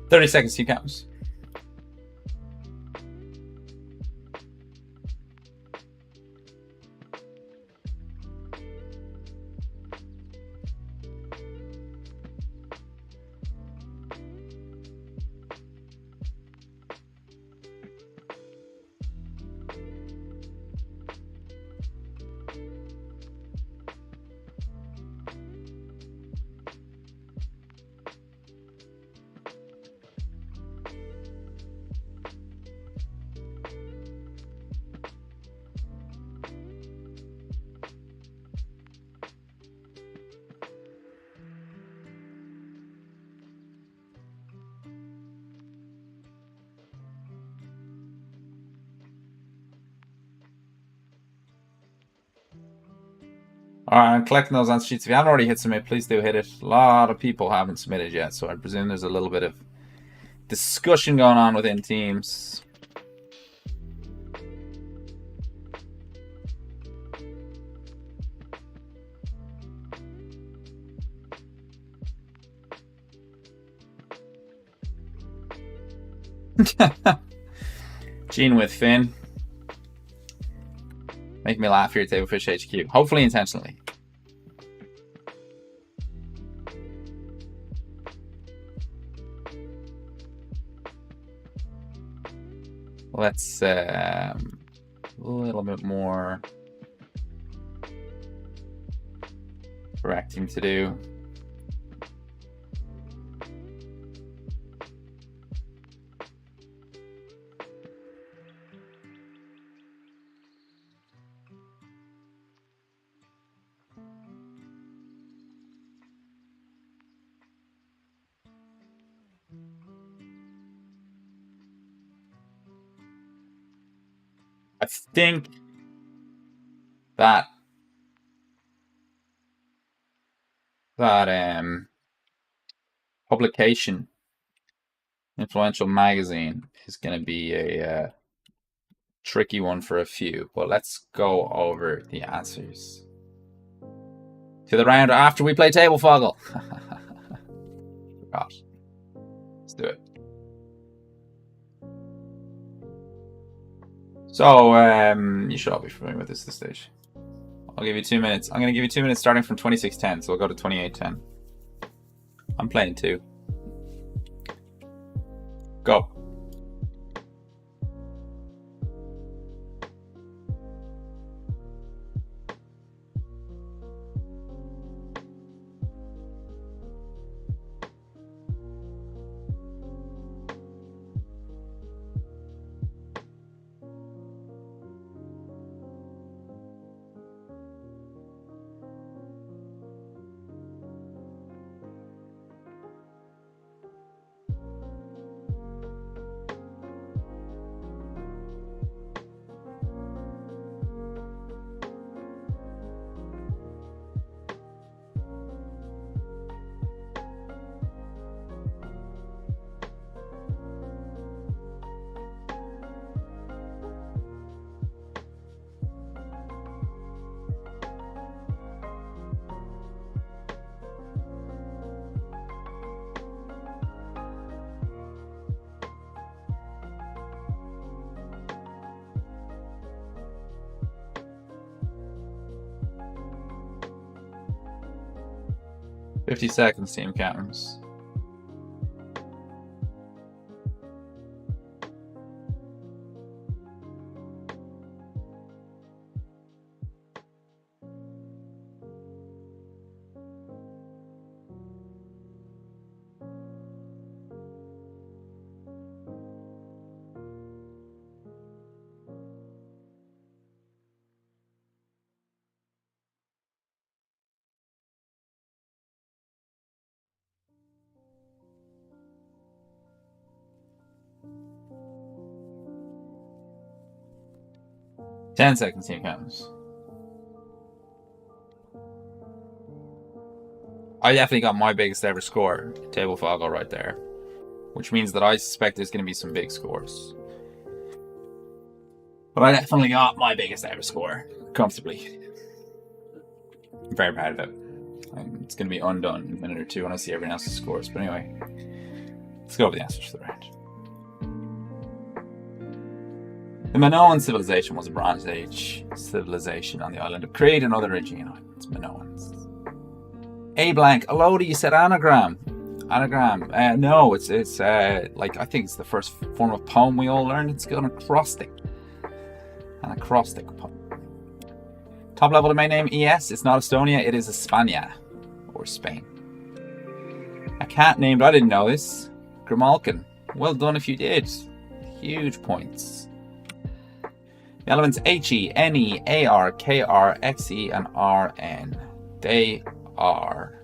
"30 seconds, you count." Alright, I'm collecting those answer sheets. If you haven't already hit submit, please do hit it. A lot of people haven't submitted yet, so I presume there's a little bit of discussion going on within teams. Gene with Finn. Make me laugh here at Tablefish HQ. Hopefully intentionally. Let's a little bit more correcting to do. I think that publication, influential magazine, is going to be a tricky one for a few. But let's go over the answers to the round after we play Table Foggle. Forgot. Let's do it. So, you should all be familiar with this at this stage. I'll give you 2 minutes. I'm going to give you 2 minutes starting from 26:10, so we'll go to 28:10. I'm playing 2. Go. "50 seconds, team captains." "10 seconds, team captains." I definitely got my biggest ever score, Table Foggle, right there, which means that I suspect there's going to be some big scores. But I definitely got my biggest ever score, comfortably. I'm very proud of it. It's going to be undone in a minute or two when I see everyone else's scores. But anyway, let's go over the answers to the round. The Minoan civilization was a Bronze Age civilization on the island of Crete and other Aegean islands. Minoans. A blank. Elodie, you said anagram. Anagram. No, it's like, I think it's the first form of poem we all learned in school, an acrostic. An acrostic poem. Top level domain name ES. It's not Estonia, it is España, or Spain. A cat named, I didn't know this, Grimalkin. Well done if you did. Huge points. The elements HE, NE, AR, KR, XE, and RN. They are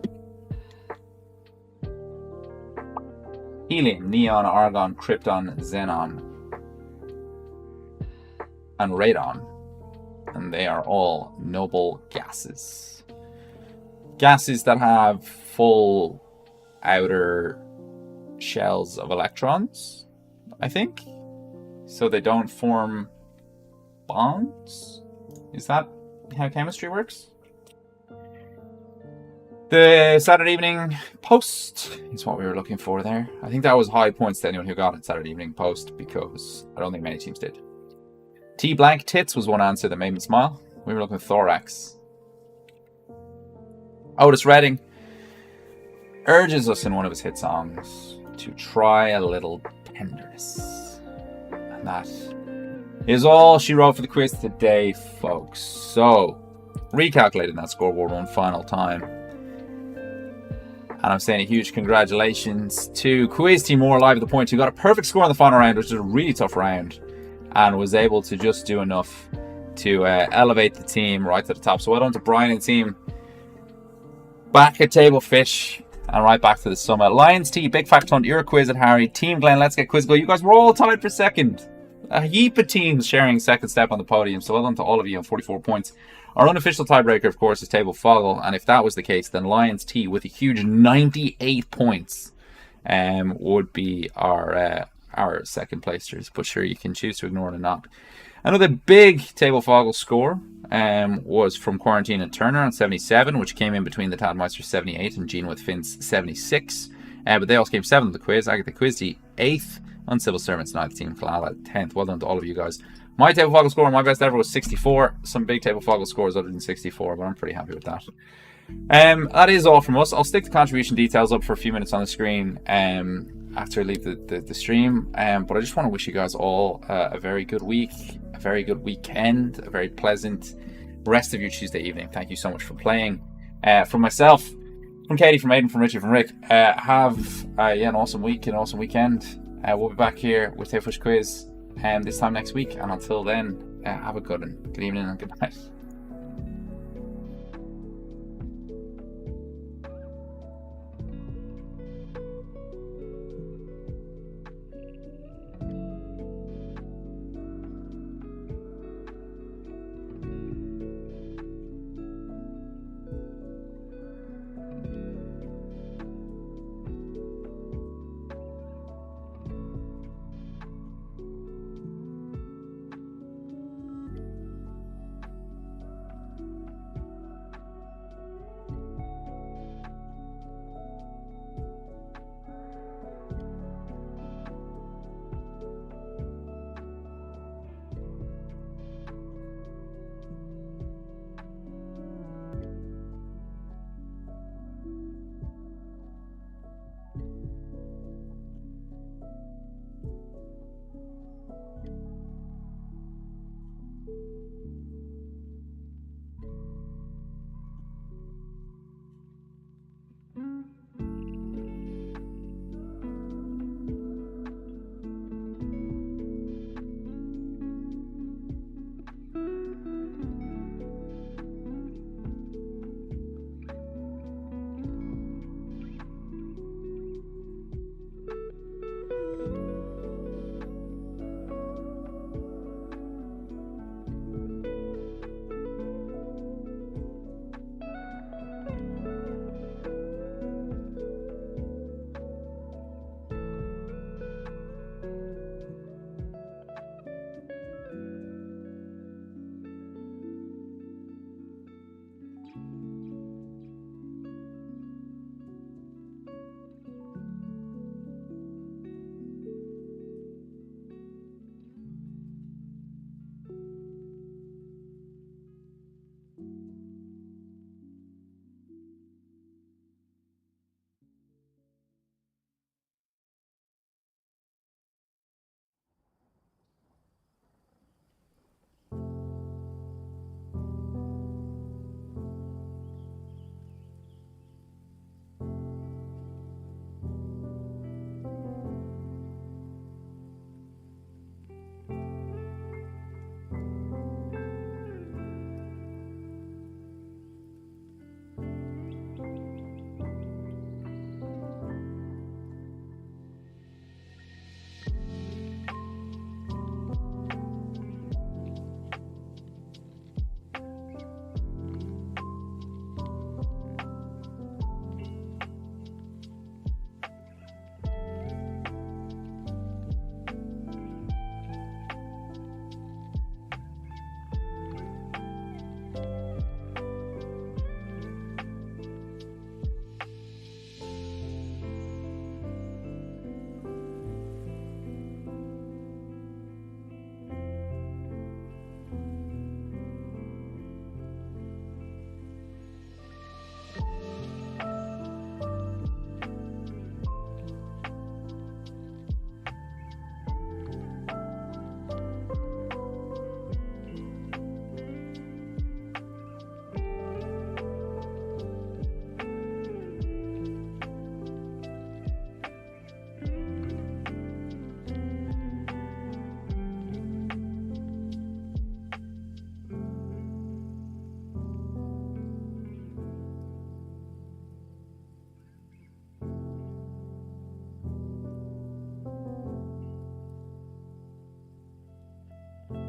helium, neon, argon, krypton, xenon, and radon. And they are all noble gases. Gases that have full outer shells of electrons, I think. So they don't form bonds? Is that how chemistry works? The Saturday Evening Post is what we were looking for there. I think that was high points to anyone who got it, Saturday Evening Post, because I don't think many teams did. T blank tits was one answer that made me smile. We were looking at thorax. Otis Redding urges us in one of his hit songs to try a little tenderness. And that is all she wrote for the quiz today, folks. So, recalculating that scoreboard one final time. And I'm saying a huge congratulations to Quiz Team More Live at the Point, who got a perfect score in the final round, which is a really tough round, and was able to just do enough to elevate the team right to the top. So well done to Brian and team. Back at Table Fish and right back to the summit. Lions T, Big Fat Hunt, your quiz at Harry. Team Glenn, Let's Get Quiz Go. You guys were all tied for second. a heap of teams sharing second step on the podium. So well done to all of you on 44 points. Our unofficial tiebreaker, of course, is Table Foggle. And if that was the case, then Lions T with a huge 98 points would be our second placers. But sure, you can choose to ignore it or not. Another big Table Foggle score was from Quarantine and Turner on 77, which came in between the Tadmeister 78 and Gene with Finn's 76. But they also came 7th on the quiz. Agatha Quizzy 8th, Uncivil Servants 9th, Team Kalala 10th. Well done to all of you guys. My Table Foggle score, my best ever, was 64. Some big Table Foggle scores other than 64, but I'm pretty happy with that. That is all from us. I'll stick the contribution details up for a few minutes on the screen after I leave the stream. But I just want to wish you guys all a very good week, a very good weekend, a very pleasant rest of your Tuesday evening. Thank you so much for playing. From myself, from Katie, from Aidan, from Richie, from Rick, have an awesome week, an awesome weekend. We'll be back here with Tapefish Quiz this time next week. And until then, have a good evening and good night.